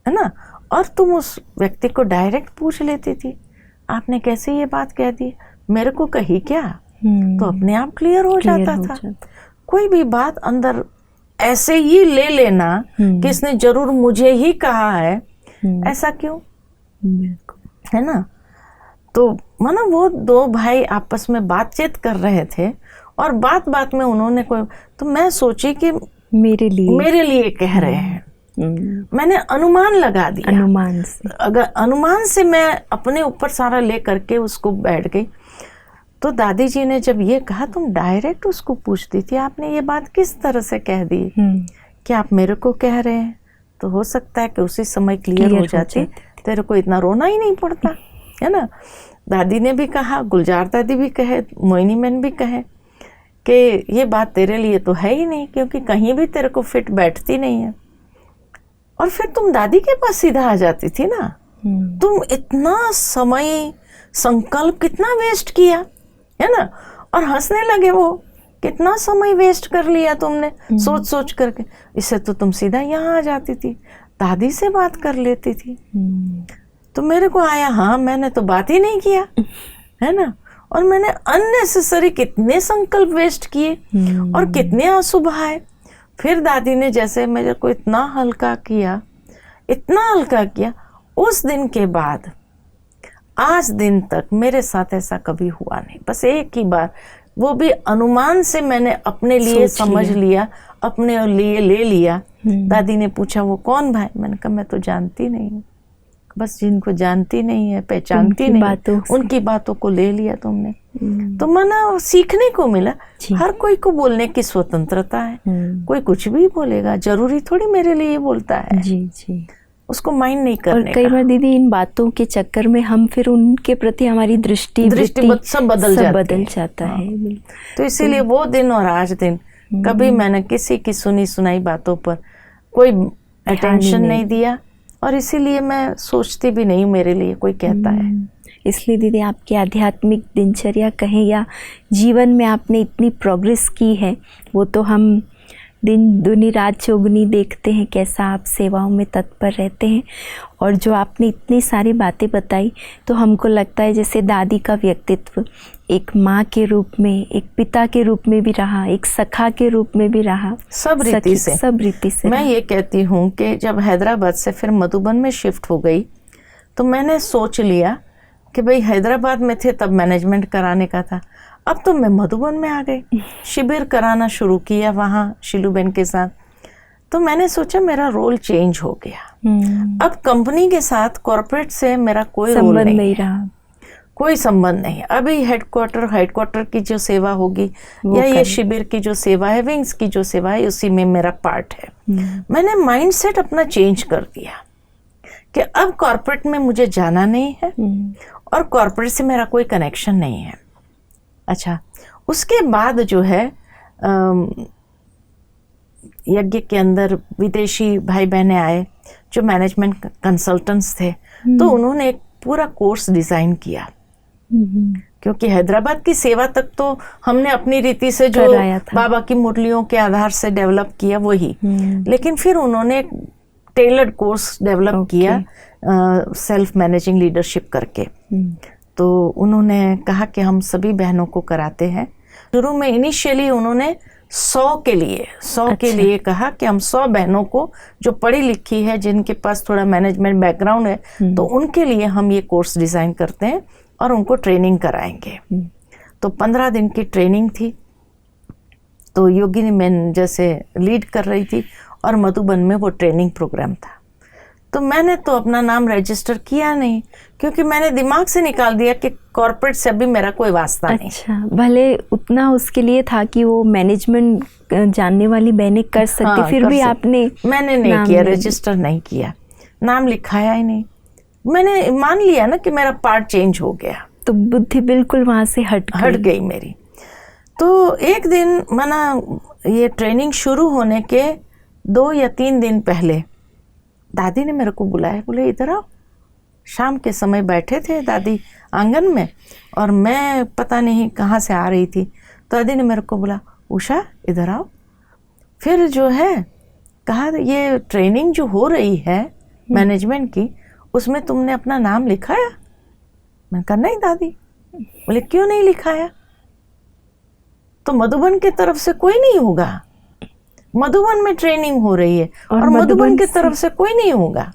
Speaker 2: ना, और तुम उस व्यक्ति को डायरेक्ट पूछ लेती थी आपने कैसे ये बात कह दी, मेरे को कही क्या। तो अपने आप क्लियर हो जाता था। कोई भी बात अंदर ऐसे ही ले लेना कि इसने जरूर मुझे ही कहा है, ऐसा क्यों, है ना। तो माना वो दो भाई आपस में बातचीत कर रहे थे और बात बात में उन्होंने कोई, तो मैं सोची कि मेरे लिए कह रहे हैं। मैंने अनुमान लगा दिया, अनुमान से, अगर अनुमान से मैं अपने ऊपर सारा ले करके उसको बैठ गई। तो दादी जी ने जब ये कहा तुम डायरेक्ट उसको पूछती थी आपने ये बात किस तरह से कह दी कि आप मेरे को कह रहे हैं, तो हो सकता है कि उसी समय क्लियर हो जाती, तेरे को इतना रोना ही नहीं पड़ता, है ना। दादी ने भी कहा, गुलजार दादी भी कहे, मोइनी मैन भी कहे कि ये बात तेरे लिए तो है ही नहीं, क्योंकि कहीं भी तेरे को फिट बैठती नहीं है। और फिर तुम दादी के पास सीधा आ जाती थी ना। तुम इतना समय संकल्प कितना वेस्ट किया, है ना, और हंसने लगे वो कितना समय वेस्ट कर लिया तुमने सोच सोच करके। इससे तो तुम सीधा यहाँ आ जाती थी, दादी से बात कर लेती थी। तो मेरे को आया हाँ मैंने तो बात ही नहीं किया, है ना, और मैंने अननेसेसरी कितने संकल्प वेस्ट किए और कितने आंसू बहाए। फिर दादी ने जैसे मेरे को इतना हल्का किया, इतना हल्का किया, उस दिन के बाद आज दिन तक मेरे साथ ऐसा कभी हुआ नहीं। बस एक ही बार, वो भी अनुमान से मैंने अपने लिए समझ लिया, अपने लिए ले लिया। दादी ने पूछा वो कौन भाई, मैंने कहा मैं तो जानती नहीं हूँ, बस जिनको जानती नहीं है पहचानती नहीं, उनकी बातों को ले लिया तुमने। तो मना सीखने को मिला, हर कोई को बोलने की स्वतंत्रता है, कोई कुछ भी बोलेगा, जरूरी थोड़ी मेरे लिए बोलता है। जी उसको माइंड नहीं करने
Speaker 1: और कई बार दीदी इन बातों के चक्कर में हम फिर उनके प्रति हमारी दृष्टि
Speaker 2: सब बदल
Speaker 1: जाता है।
Speaker 2: तो इसीलिए वो दिन और आज दिन कभी मैंने किसी की सुनी सुनाई बातों पर कोई अटेंशन नहीं दिया, और इसीलिए मैं सोचती भी नहीं मेरे लिए कोई कहता है।
Speaker 1: इसलिए दीदी आपकी आध्यात्मिक दिनचर्या कहें या जीवन में आपने इतनी प्रोग्रेस की है, वो तो हम दिन दुनी रात चौगुनी देखते हैं कैसा आप सेवाओं में तत्पर रहते हैं। और जो आपने इतनी सारी बातें बताई, तो हमको लगता है जैसे दादी का व्यक्तित्व एक माँ के रूप में, एक पिता के रूप में भी रहा, एक सखा के रूप में भी रहा,
Speaker 2: सब रीति से मैं ये कहती हूँ कि जब हैदराबाद से फिर मधुबन में शिफ्ट हो गई, तो मैंने सोच लिया कि भाई हैदराबाद में थे तब मैनेजमेंट कराने का था, अब तो मैं मधुबन में आ गई, शिविर कराना शुरू किया वहाँ शिलूबेन के साथ। तो मैंने सोचा मेरा रोल चेंज हो गया। अब कंपनी के साथ कॉर्पोरेट से मेरा कोई रोल नहीं रहा, कोई संबंध नहीं। अभी हेडक्वार्टर की जो सेवा होगी या ये शिविर की जो सेवा है, विंग्स की जो सेवा है, उसी में मेरा पार्ट है। मैंने माइंडसेट अपना चेंज कर दिया कि अब कॉर्पोरेट में मुझे जाना नहीं है और कॉर्पोरेट से मेरा कोई कनेक्शन नहीं है। अच्छा, उसके बाद जो है यज्ञ के अंदर विदेशी भाई बहनें आए जो मैनेजमेंट कंसल्टेंट्स थे, तो उन्होंने एक पूरा कोर्स डिज़ाइन किया, क्योंकि हैदराबाद की सेवा तक तो हमने अपनी रीति से जो बाबा की मुरलियों के आधार से डेवलप किया वही, लेकिन फिर उन्होंने टेलर्ड कोर्स डेवलप किया सेल्फ मैनेजिंग लीडरशिप करके। तो उन्होंने कहा कि हम सभी बहनों को कराते हैं। शुरू में इनिशियली उन्होंने 100 के लिए कहा कि हम 100 बहनों को जो पढ़ी लिखी है, जिनके पास थोड़ा मैनेजमेंट बैकग्राउंड है, तो उनके लिए हम ये कोर्स डिज़ाइन करते हैं और उनको ट्रेनिंग कराएंगे। तो 15 दिन की ट्रेनिंग थी। तो योगिनी मैन जैसे लीड कर रही थी और मधुबन में वो ट्रेनिंग प्रोग्राम था। तो मैंने तो अपना नाम रजिस्टर किया नहीं, क्योंकि मैंने दिमाग से निकाल दिया कि कॉर्पोरेट से अभी मेरा कोई वास्ता नहीं।
Speaker 1: अच्छा, भले उतना उसके लिए था कि वो मैनेजमेंट जानने वाली बहनें कर सकती,
Speaker 2: हाँ,
Speaker 1: फिर भी आपने?
Speaker 2: मैंने नहीं किया, रजिस्टर नहीं किया, नाम लिखाया ही नहीं। मैंने मान लिया ना कि मेरा पार्ट चेंज हो गया,
Speaker 1: तो बुद्धि बिल्कुल वहाँ से हट
Speaker 2: गई मेरी। तो एक दिन माना ये ट्रेनिंग शुरू होने के 2 या 3 दिन पहले दादी ने मेरे को बुलाया, बोले इधर आओ। शाम के समय बैठे थे दादी आंगन में और मैं पता नहीं कहाँ से आ रही थी, तो दादी ने मेरे को बोला, उषा इधर आओ। फिर जो है कहा, ये ट्रेनिंग जो हो रही है मैनेजमेंट की, उसमें तुमने अपना नाम लिखाया? मैंने कहा नहीं दादी। बोले क्यों नहीं लिखाया? तो मधुबन की तरफ से कोई नहीं होगा, मधुबन में ट्रेनिंग हो रही है और मधुबन की तरफ से कोई नहीं होगा।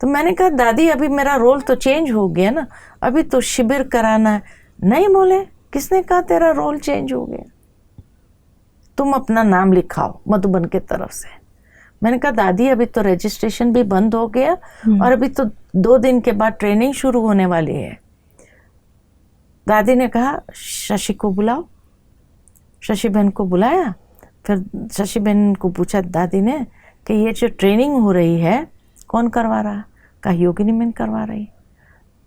Speaker 2: तो मैंने कहा दादी अभी मेरा रोल तो चेंज हो गया ना, अभी तो शिविर कराना है। नहीं बोले, किसने कहा तेरा रोल चेंज हो गया? तुम अपना नाम लिखाओ मधुबन की तरफ से। मैंने कहा दादी अभी तो रजिस्ट्रेशन भी बंद हो गया और अभी तो 2 दिन के बाद ट्रेनिंग शुरू होने वाली है। दादी ने कहा शशि को बुलाओ। शशि बहन को बुलाया। फिर शशि बहन को पूछा दादी ने कि ये जो ट्रेनिंग हो रही है कौन करवा रहा? कहा योगिनी मैन करवा रही।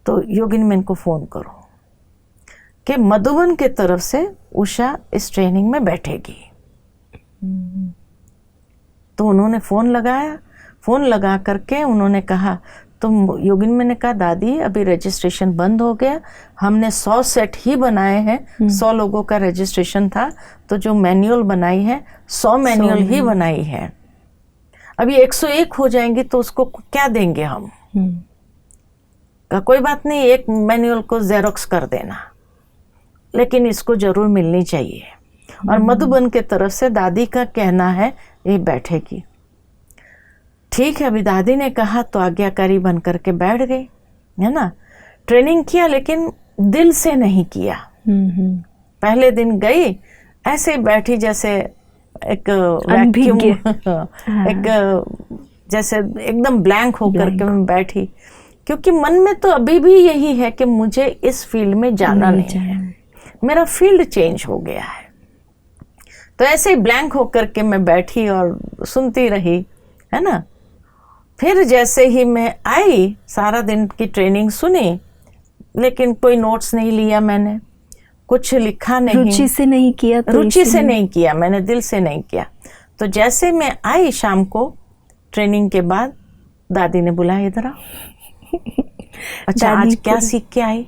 Speaker 2: तो योगिनी मैन को फ़ोन करो कि मधुबन के तरफ से उषा इस ट्रेनिंग में बैठेगी। तो उन्होंने फ़ोन लगाया। फ़ोन लगा करके उन्होंने कहा, तो योगिनी मैन ने कहा दादी अभी रजिस्ट्रेशन बंद हो गया, हमने 100 सेट ही बनाए हैं, 100 लोगों का रजिस्ट्रेशन था, तो जो मैनुअल बनाई है 100 मैनुअल ही बनाई है, अभी 101 हो जाएंगी तो उसको क्या देंगे हम? का कोई बात नहीं, एक मैनुअल को जेरोक्स कर देना, लेकिन इसको जरूर मिलनी चाहिए। और मधुबन के तरफ से दादी का कहना है ये बैठेगी। ठीक है, अभी दादी ने कहा तो आज्ञाकारी बन करके बैठ गई, है ना। ट्रेनिंग किया लेकिन दिल से नहीं किया। पहले दिन गई ऐसे ही बैठी जैसे एक वैक्यूम, एक जैसे एकदम ब्लैंक होकर के मैं बैठी, क्योंकि मन में तो अभी भी यही है कि मुझे इस फील्ड में जाना नहीं है, मेरा फील्ड चेंज हो गया है। तो ऐसे ही ब्लैंक होकर के मैं बैठी और सुनती रही, है ना। फिर जैसे ही मैं आई, सारा दिन की ट्रेनिंग सुनी, लेकिन कोई नोट्स नहीं लिया मैंने, कुछ लिखा नहीं,
Speaker 1: रुचि से नहीं किया। तो
Speaker 2: रुचि से नहीं किया मैंने, दिल से नहीं किया। तो जैसे मैं आई शाम को ट्रेनिंग के बाद, दादी ने बुलाया इधर आओ। अच्छा आज क्या सीख के आई?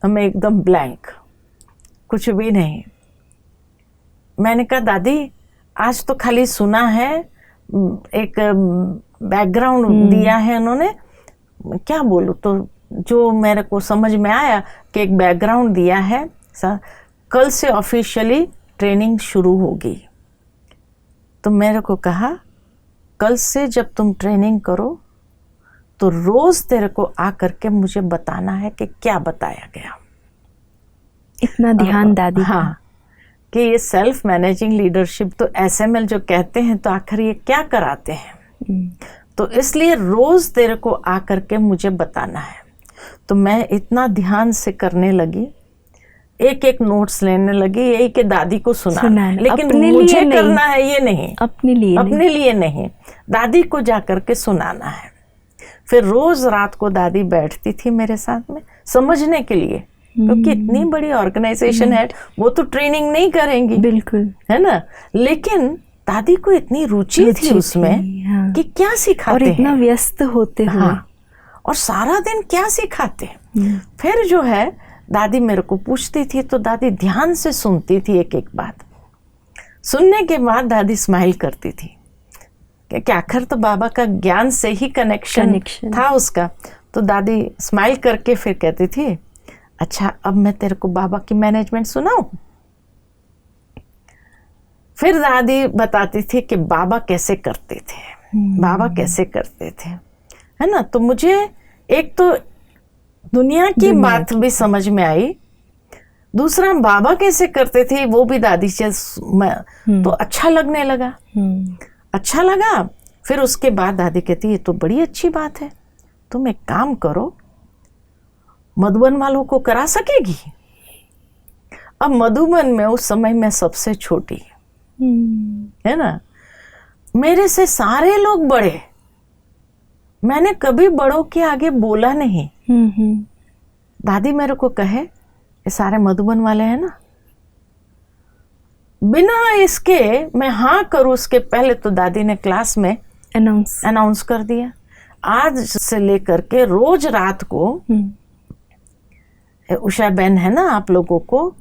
Speaker 2: मैं एकदम ब्लैंक, कुछ भी नहीं। मैंने कहा दादी आज तो खाली सुना है, एक बैकग्राउंड दिया है उन्होंने, क्या बोलूं। तो जो मेरे को समझ में आया कि एक बैकग्राउंड दिया है, कल से ऑफिशियली ट्रेनिंग शुरू होगी। तो मेरे को कहा कल से जब तुम ट्रेनिंग करो तो रोज तेरे को आकर के मुझे बताना है कि क्या बताया गया।
Speaker 1: इतना ध्यान दादी।
Speaker 2: हाँ, कि ये सेल्फ मैनेजिंग लीडरशिप तो SML जो कहते हैं, तो आखिर ये क्या कराते हैं, तो इसलिए रोज तेरे को आकर के मुझे बताना है। तो मैं इतना ध्यान से करने लगी, एक एक नोट्स लेने लगी, यही कि दादी को सुनाना है, लेकिन मुझे करना है ये नहीं, अपने लिए नहीं, दादी को जा करके सुनाना है। फिर रोज रात को दादी बैठती थी मेरे साथ में समझने के लिए, क्योंकि इतनी बड़ी ऑर्गेनाइजेशन है, वो तो ट्रेनिंग नहीं करेंगी,
Speaker 1: बिल्कुल,
Speaker 2: है ना। लेकिन दादी को इतनी रुचि थी उसमें, हाँ, कि क्या सिखाते हैं,
Speaker 1: और इतना व्यस्त होते हुए,
Speaker 2: हाँ, और सारा दिन क्या सिखाते। फिर जो है दादी मेरे को पूछती थी तो दादी ध्यान से सुनती थी एक एक बात। सुनने के बाद दादी स्माइल करती थी कि आखिर तो बाबा का ज्ञान से ही कनेक्शन था उसका। तो दादी स्माइल करके फिर कहती थी, अच्छा अब मैं तेरे को बाबा की मैनेजमेंट सुनाऊं। फिर दादी बताती थी कि बाबा कैसे करते थे, बाबा कैसे करते थे, है ना। तो मुझे एक तो दुनिया की बात भी समझ में आई, दूसरा बाबा कैसे करते थे वो भी दादी से तो अच्छा लगने लगा, अच्छा लगा। फिर उसके बाद दादी कहती ये तो बड़ी अच्छी बात है, तुम एक काम करो, मधुबन वालों को करा सकेगी। अब मधुबन में उस समय मैं सबसे छोटी, है ना, मेरे से सारे लोग बड़े, मैंने कभी बड़ों के आगे बोला नहीं। दादी मेरे को कहे ये सारे मधुबन वाले हैं ना, बिना इसके मैं हाँ करूँ उसके पहले तो दादी ने क्लास में अनाउंस कर दिया, आज से लेकर के रोज रात को उषा बहन है ना आप लोगों को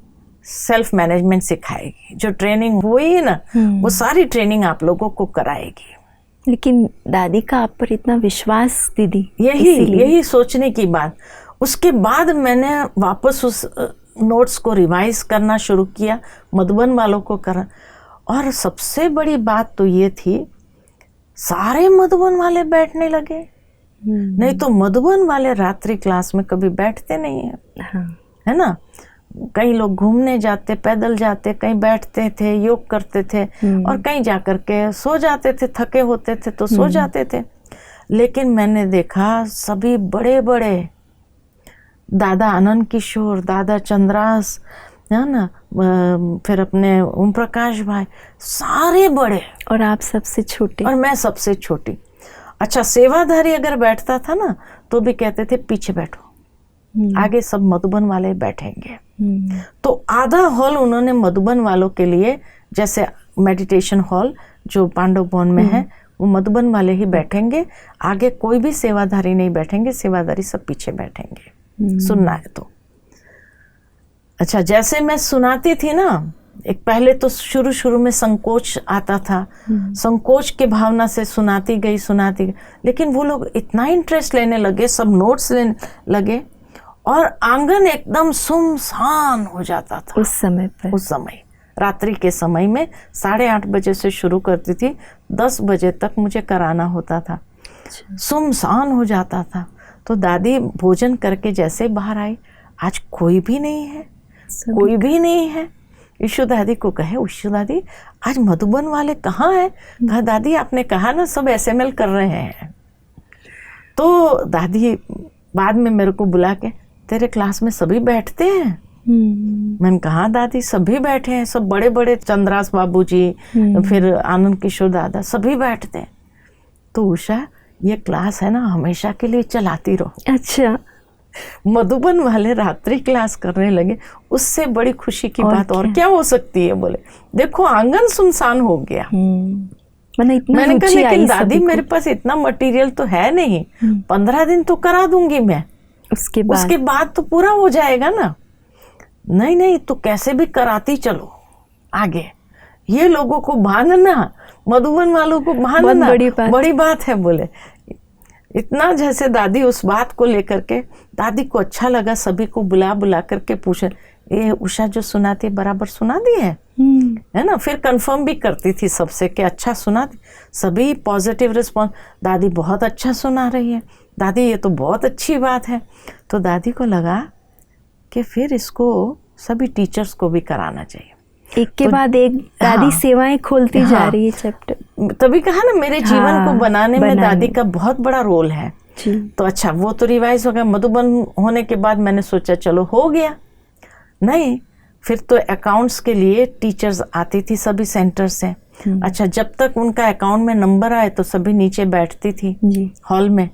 Speaker 2: सेल्फ मैनेजमेंट सिखाएगी, जो ट्रेनिंग हुई है ना वो सारी ट्रेनिंग आप लोगों को कराएगी।
Speaker 1: लेकिन दादी का आप पर इतना विश्वास दीदी,
Speaker 2: यही सोचने की बात। उसके बाद मैंने वापस उस नोट्स को रिवाइज करना शुरू किया, मधुबन वालों को करा। और सबसे बड़ी बात तो ये थी सारे मधुबन वाले बैठने लगे, नहीं तो मधुबन वाले रात्रि क्लास में कभी बैठते नहीं है, है ना। कई लोग घूमने जाते, पैदल जाते, कहीं बैठते थे, योग करते थे और कहीं जाकर के सो जाते थे, थके होते थे तो सो जाते थे। लेकिन मैंने देखा सभी बड़े बड़े, दादा आनंद किशोर, दादा चंद्रास, है ना, फिर अपने ओम प्रकाश भाई, सारे बड़े
Speaker 1: और आप सबसे छोटे
Speaker 2: और मैं सबसे छोटी। अच्छा सेवाधारी अगर बैठता था ना तो भी कहते थे पीछे बैठो, आगे सब मधुबन वाले बैठेंगे। तो आधा हॉल उन्होंने मधुबन वालों के लिए, जैसे मेडिटेशन हॉल जो पांडव भवन में है वो मधुबन वाले ही बैठेंगे, आगे कोई भी सेवाधारी नहीं बैठेंगे, सेवाधारी सब पीछे बैठेंगे सुनना है तो। अच्छा जैसे मैं सुनाती थी ना, एक पहले तो शुरू में संकोच आता था, संकोच के भावना से सुनाती गई, लेकिन वो लोग इतना इंटरेस्ट लेने लगे, सब नोट्स लेने लगे और आंगन एकदम सुनसान हो जाता था
Speaker 1: उस समय
Speaker 2: रात्रि के समय में 8:30 बजे से शुरू करती थी, 10 बजे तक मुझे कराना होता था। सुनसान हो जाता था। तो दादी भोजन करके जैसे बाहर आई, आज कोई भी नहीं है, कोई भी नहीं है। ईशु दादी को कहे, ईशु दादी आज मधुबन वाले कहाँ हैं? कहा दादी आपने कहा ना सब SML कर रहे हैं। तो दादी बाद में मेरे को बुला के, तेरे क्लास में सभी बैठते हैं? मैंने कहा दादी सभी बैठे हैं, सब बड़े बड़े, चंद्रास बाबूजी, फिर आनंद किशोर दादा, सभी बैठते हैं। तो उषा ये क्लास है ना हमेशा के लिए चलाती रहो।
Speaker 1: अच्छा
Speaker 2: मधुबन वाले रात्रि क्लास करने लगे, उससे बड़ी खुशी की बात और क्या हो सकती है। बोले देखो आंगन सुनसान हो गया। मैंने कहा लेकिन दादी मेरे पास इतना मटेरियल तो है नहीं, 15 दिन तो करा दूंगी मैं, उसके बाद तो पूरा हो जाएगा ना। नहीं तो कैसे भी कराती चलो आगे, ये लोगों को बांधना, मधुबन वालों को बांधना बड़ी बात है। बोले इतना जैसे दादी उस बात को लेकर के, दादी को अच्छा लगा, सभी को बुला करके पूछे ये उषा जो सुनाती बराबर सुना दी है ना। फिर कंफर्म भी करती थी सबसे कि अच्छा सुना दी, सभी पॉजिटिव रिस्पॉन्स, दादी बहुत अच्छा सुना रही है, दादी ये तो बहुत अच्छी बात है। तो दादी को लगा कि फिर इसको सभी टीचर्स को भी कराना चाहिए।
Speaker 1: एक के बाद एक दादी सेवाएं खोलती जा रही है चैप्टर।
Speaker 2: तभी कहा ना मेरे जीवन को बनाने में दादी का बहुत बड़ा रोल है। तो अच्छा वो तो रिवाइज हो गया। मधुबन होने के बाद मैंने सोचा चलो हो गया, नहीं फिर तो अकाउंट्स के लिए टीचर्स आती थी सभी सेंटर से। अच्छा जब तक उनका अकाउंट में नंबर आए तो सभी नीचे बैठती थी हॉल में।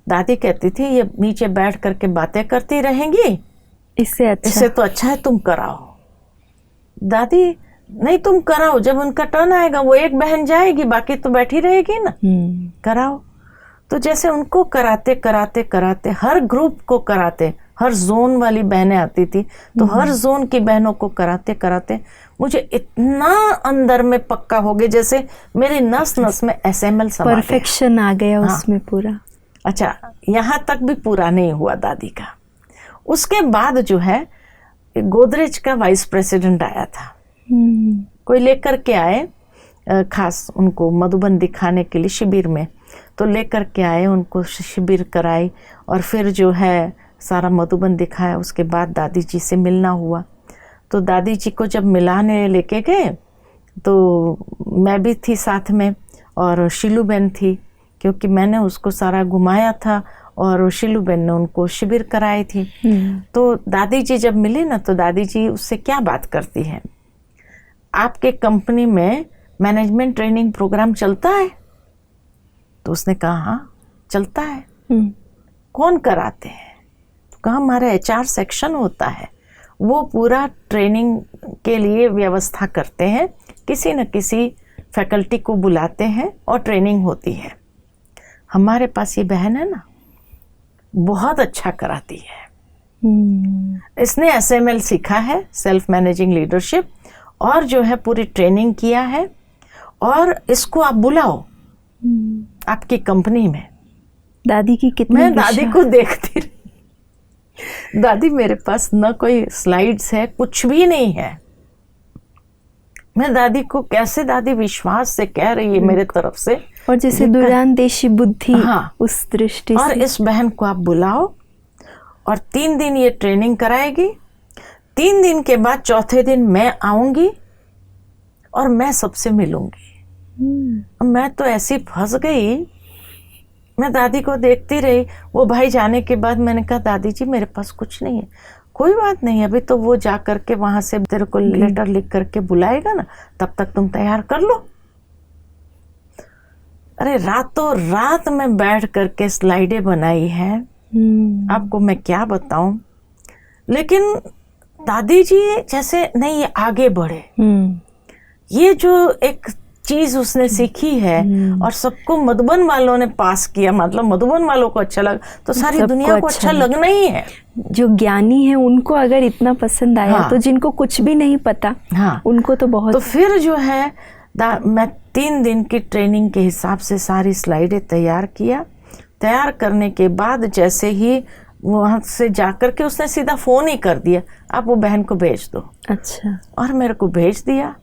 Speaker 2: दादी कहती थी ये नीचे बैठ करके बातें करती रहेंगी, इससे तो अच्छा है तुम कराओ। दादी नहीं तुम कराओ, जब उनका टर्न आएगा वो एक बहन जाएगी, बाकी तो बैठी रहेगी ना, कराओ। तो जैसे उनको कराते कराते कराते हर ग्रुप को कराते, हर जोन वाली बहनें आती थी तो हर जोन की बहनों को कराते कराते मुझे इतना अंदर में पक्का हो गया, जैसे मेरी नस नस में SML समा गया,
Speaker 1: परफेक्शन आ गया उसमें पूरा।
Speaker 2: अच्छा, यहाँ तक भी पूरा नहीं हुआ दादी का। उसके बाद जो है गोदरेज का वाइस प्रेसिडेंट आया था, कोई लेकर के आए, खास उनको मधुबन दिखाने के लिए शिविर में, तो लेकर के आए, उनको शिविर कराई और फिर जो है सारा मधुबन दिखाया। उसके बाद दादी जी से मिलना हुआ, तो दादी जी को जब मिलाने लेके गए तो मैं भी थी साथ में और शीलू बहन थी, क्योंकि मैंने उसको सारा घुमाया था और शीलू बहन ने उनको शिविर कराई थी। तो दादी जी जब मिली ना तो दादी जी उससे क्या बात करती है, आपके कंपनी में मैनेजमेंट ट्रेनिंग प्रोग्राम चलता है? तो उसने कहा हाँ चलता है। कौन कराते हैं? तो कहा हमारा HR सेक्शन होता है, वो पूरा ट्रेनिंग के लिए व्यवस्था करते हैं, किसी न किसी फैकल्टी को बुलाते हैं और ट्रेनिंग होती है। हमारे पास ये बहन है ना, बहुत अच्छा कराती है, इसने SML सीखा है, सेल्फ मैनेजिंग लीडरशिप, और जो है पूरी ट्रेनिंग किया है, और इसको आप बुलाओ आपकी कंपनी में।
Speaker 1: दादी की कितनी
Speaker 2: मैं दादी को देखती रही, दादी मेरे पास न कोई स्लाइड्स है, कुछ भी नहीं है। मैं दादी को कैसे दादी विश्वास से कह रही है मेरे तरफ से,
Speaker 1: और जैसे दूरंदेशी बुद्धि,
Speaker 2: हाँ,
Speaker 1: उस दृष्टि
Speaker 2: और
Speaker 1: से।
Speaker 2: इस बहन को आप बुलाओ और 3 दिन ये ट्रेनिंग कराएगी, 3 दिन के बाद चौथे दिन मैं आऊंगी और मैं सबसे मिलूंगी। मैं तो ऐसी फंस गई, मैं दादी को देखती रही। वो भाई जाने के बाद मैंने कहा दादी जी मेरे पास कुछ नहीं है। कोई बात नहीं, अभी तो वो जा करके वहां से तेरे को लेटर लिख करके बुलाएगा ना, तब तक तुम तैयार कर लो। अरे रातों रात में बैठ करके स्लाइडें बनाई है, आपको मैं क्या बताऊं। लेकिन दादी जी जैसे नहीं, ये आगे बढ़े, ये जो एक चीज उसने सीखी है और सबको मधुबन वालों ने पास किया, मतलब मधुबन वालों को अच्छा लगा तो सारी दुनिया को अच्छा लगना ही है।
Speaker 1: जो ज्ञानी है उनको अगर इतना पसंद आया, हाँ, तो जिनको कुछ भी नहीं पता, हाँ, उनको तो बहुत।
Speaker 2: तो फिर जो है मैं 3 दिन की ट्रेनिंग के हिसाब से सारी स्लाइडें तैयार किया। तैयार करने के बाद जैसे ही वहां से जाकर के उसने सीधा फोन ही कर दिया, आप वो बहन को भेज दो।
Speaker 1: अच्छा।
Speaker 2: और मेरे को भेज दिया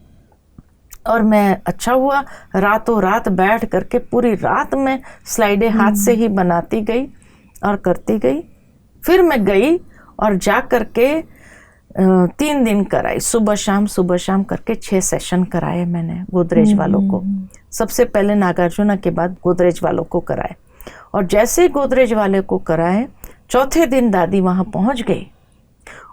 Speaker 2: और मैं, अच्छा हुआ, रातों रात बैठ करके पूरी रात में स्लाइडें हाथ से ही बनाती गई और करती गई। फिर मैं गई और जा करके 3 दिन कराई, सुबह शाम करके 6 सेशन कराए मैंने गोदरेज वालों को। सबसे पहले नागार्जुना के बाद गोदरेज वालों को कराए, और जैसे गोदरेज वाले को कराए चौथे दिन दादी वहां पहुंच गई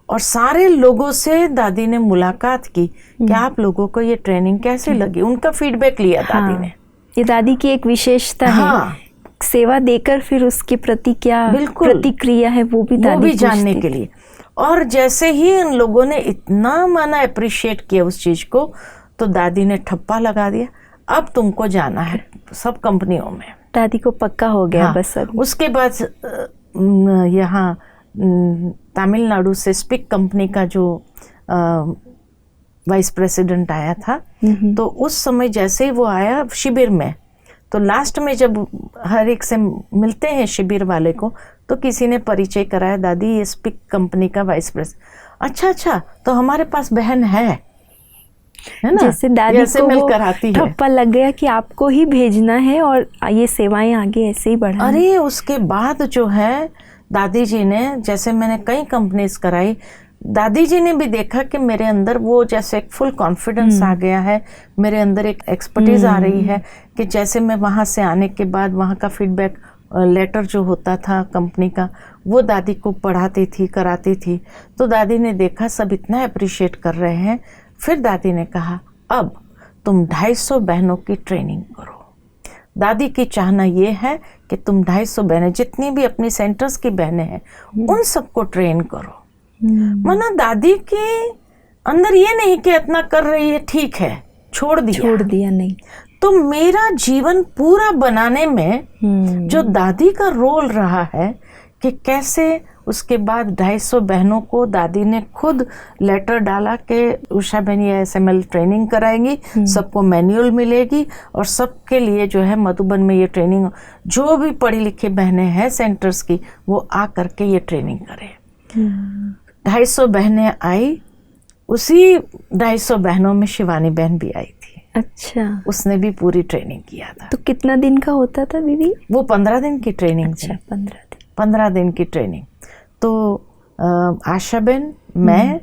Speaker 2: और सारे लोगों से दादी ने मुलाकात की कि आप लोगों को ये ट्रेनिंग कैसे लगी, उनका फीडबैक लिया दादी ने।
Speaker 1: ये दादी की एक विशेषता है, सेवा देकर फिर उसके प्रति क्या प्रतिक्रिया है वो भी
Speaker 2: जानने के लिए। और जैसे ही इन लोगों ने इतना माना अप्रिशिएट किया उस चीज को, तो दादी ने ठप्पा लगा दिया, अब तुमको जाना है सब कंपनियों में।
Speaker 1: दादी को पक्का हो गया। बस अब उसके
Speaker 2: बाद यहाँ तमिलनाडु से स्पिक कंपनी का जो वाइस प्रेसिडेंट आया था, तो उस समय जैसे ही वो आया शिविर में, तो लास्ट में जब हर एक से मिलते हैं शिविर वाले को, तो किसी ने परिचय कराया, दादी ये स्पिक कंपनी का वाइस प्रेसिडेंट। अच्छा, तो हमारे पास बहन है ना।
Speaker 1: जैसे दादी को वो ठप्पा लग गया कि आपको ही भेजना है और ये सेवाएं आगे ऐसे ही बढ़ा।
Speaker 2: अरे उसके बाद जो है दादी जी ने, जैसे मैंने कई कंपनीज कराई, दादी जी ने भी देखा कि मेरे अंदर वो जैसे एक फुल कॉन्फिडेंस आ गया है, मेरे अंदर एक एक्सपर्टीज आ रही है कि जैसे मैं वहाँ से आने के बाद वहाँ का फीडबैक लेटर जो होता था कंपनी का, वो दादी को पढ़ाती थी, कराती थी। तो दादी ने देखा सब इतना अप्रिशिएट कर रहे हैं, फिर दादी ने कहा अब तुम 250 बहनों की ट्रेनिंग करो। दादी की चाहना ये है कि तुम 250 बहनें, जितनी भी अपनी सेंटर्स की बहनें हैं, उन सबको ट्रेन करो। माना दादी के अंदर ये नहीं कि इतना कर रही है ठीक है, छोड़ दिया
Speaker 1: नहीं।
Speaker 3: तो मेरा जीवन पूरा बनाने में जो दादी का रोल रहा है कि कैसे उसके बाद 250 बहनों को दादी ने खुद लेटर डाला कि उषा बहन ये SML ट्रेनिंग कराएंगी, सबको मैनुअल मिलेगी और सबके लिए जो है मधुबन में ये ट्रेनिंग, जो भी पढ़ी लिखी बहनें हैं सेंटर्स की वो आ करके ये ट्रेनिंग करें। 250 बहनें आई, उसी 250 बहनों में शिवानी बहन भी आई थी।
Speaker 1: अच्छा,
Speaker 3: उसने भी पूरी ट्रेनिंग किया था।
Speaker 1: तो कितना दिन का होता था दीदी?
Speaker 3: वो 15 दिन की ट्रेनिंग
Speaker 1: अच्छा,
Speaker 3: थी।
Speaker 1: 15
Speaker 3: दिन की ट्रेनिंग। तो आशा बहन, मैं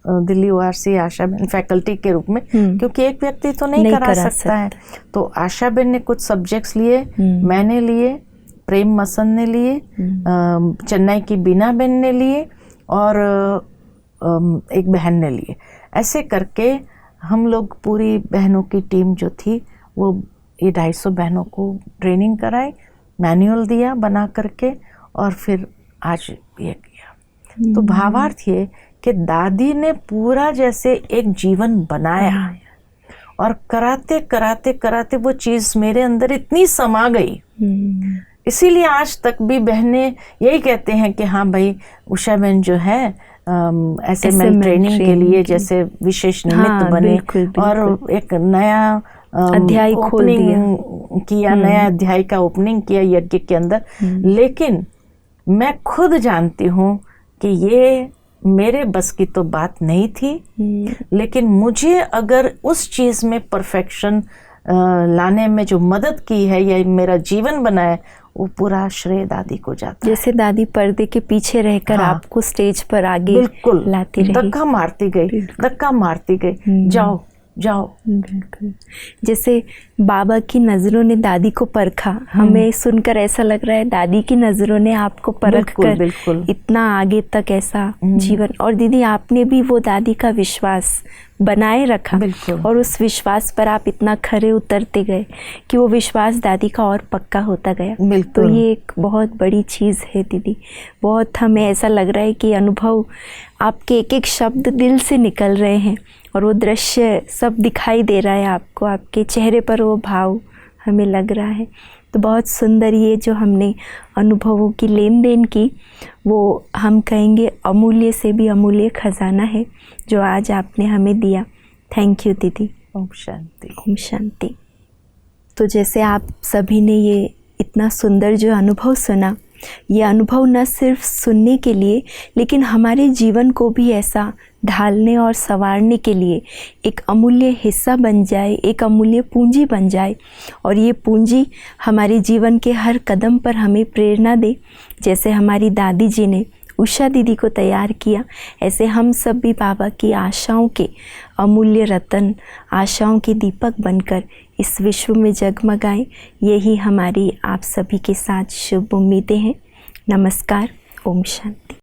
Speaker 3: दिल्ली ORC आशा बहन फैकल्टी के रूप में, क्योंकि एक व्यक्ति तो नहीं करा सकता है, तो आशा बहन ने कुछ सब्जेक्ट्स लिए, मैंने लिए, प्रेम मसन ने लिए, चेन्नई की बीना बहन ने लिए और एक बहन ने लिए। ऐसे करके हम लोग पूरी बहनों की टीम जो थी वो ये 250 बहनों को ट्रेनिंग कराई, मैनुअल दिया बना करके और फिर आज ये किया। तो भावार्थ ये कि दादी ने पूरा जैसे एक जीवन बनाया और कराते कराते कराते वो चीज़ मेरे अंदर इतनी समा गई, इसीलिए आज तक भी बहनें यही कहते हैं कि हाँ भाई उषा बहन जो है SML ट्रेनिंग के लिए जैसे विशेष निमित्त बने। बिल्कुल, बिल्कुल। और एक नया
Speaker 1: अध्याय खोल
Speaker 3: किया, नया अध्याय का ओपनिंग किया यज्ञ के अंदर। लेकिन मैं खुद जानती हूँ कि ये मेरे बस की तो बात नहीं थी, लेकिन मुझे अगर उस चीज़ में परफेक्शन लाने में जो मदद की है या मेरा जीवन बनाया, वो पूरा श्रेय दादी को जाता है।
Speaker 1: जैसे दादी पर्दे के पीछे रहकर आपको स्टेज पर आगे
Speaker 3: बिल्कुल
Speaker 1: लाती रही,
Speaker 3: धक्का मारती गई, जाओ जाओ।
Speaker 1: बिल्कुल, जैसे बाबा की नज़रों ने दादी को परखा, हमें सुनकर ऐसा लग रहा है दादी की नज़रों ने आपको परख कर इतना आगे तक ऐसा जीवन। और दीदी आपने भी वो दादी का विश्वास बनाए रखा और उस विश्वास पर आप इतना खरे उतरते गए कि वो विश्वास दादी का और पक्का होता गया। तो ये एक बहुत बड़ी चीज़ है दीदी। बहुत हमें ऐसा लग रहा है कि अनुभव आपके एक एक शब्द दिल से निकल रहे हैं और वो दृश्य सब दिखाई दे रहा है आपको, आपके चेहरे पर वो भाव हमें लग रहा है। तो बहुत सुंदर ये जो हमने अनुभवों की लेन देन की, वो हम कहेंगे अमूल्य से भी अमूल्य खजाना है जो आज आपने हमें दिया। थैंक यू दीदी।
Speaker 3: ओम शांति।
Speaker 1: ओम शांति। तो जैसे आप सभी ने ये इतना सुंदर जो अनुभव सुना, ये अनुभव न सिर्फ सुनने के लिए लेकिन हमारे जीवन को भी ऐसा ढालने और संवारने के लिए एक अमूल्य हिस्सा बन जाए, एक अमूल्य पूंजी बन जाए और ये पूंजी हमारे जीवन के हर कदम पर हमें प्रेरणा दे। जैसे हमारी दादी जी ने उषा दीदी को तैयार किया, ऐसे हम सब भी बाबा की आशाओं के अमूल्य रतन, आशाओं के दीपक बनकर इस विश्व में जगमगाएं। यही हमारी आप सभी के साथ शुभ उम्मीदें हैं। नमस्कार। ओम शांति।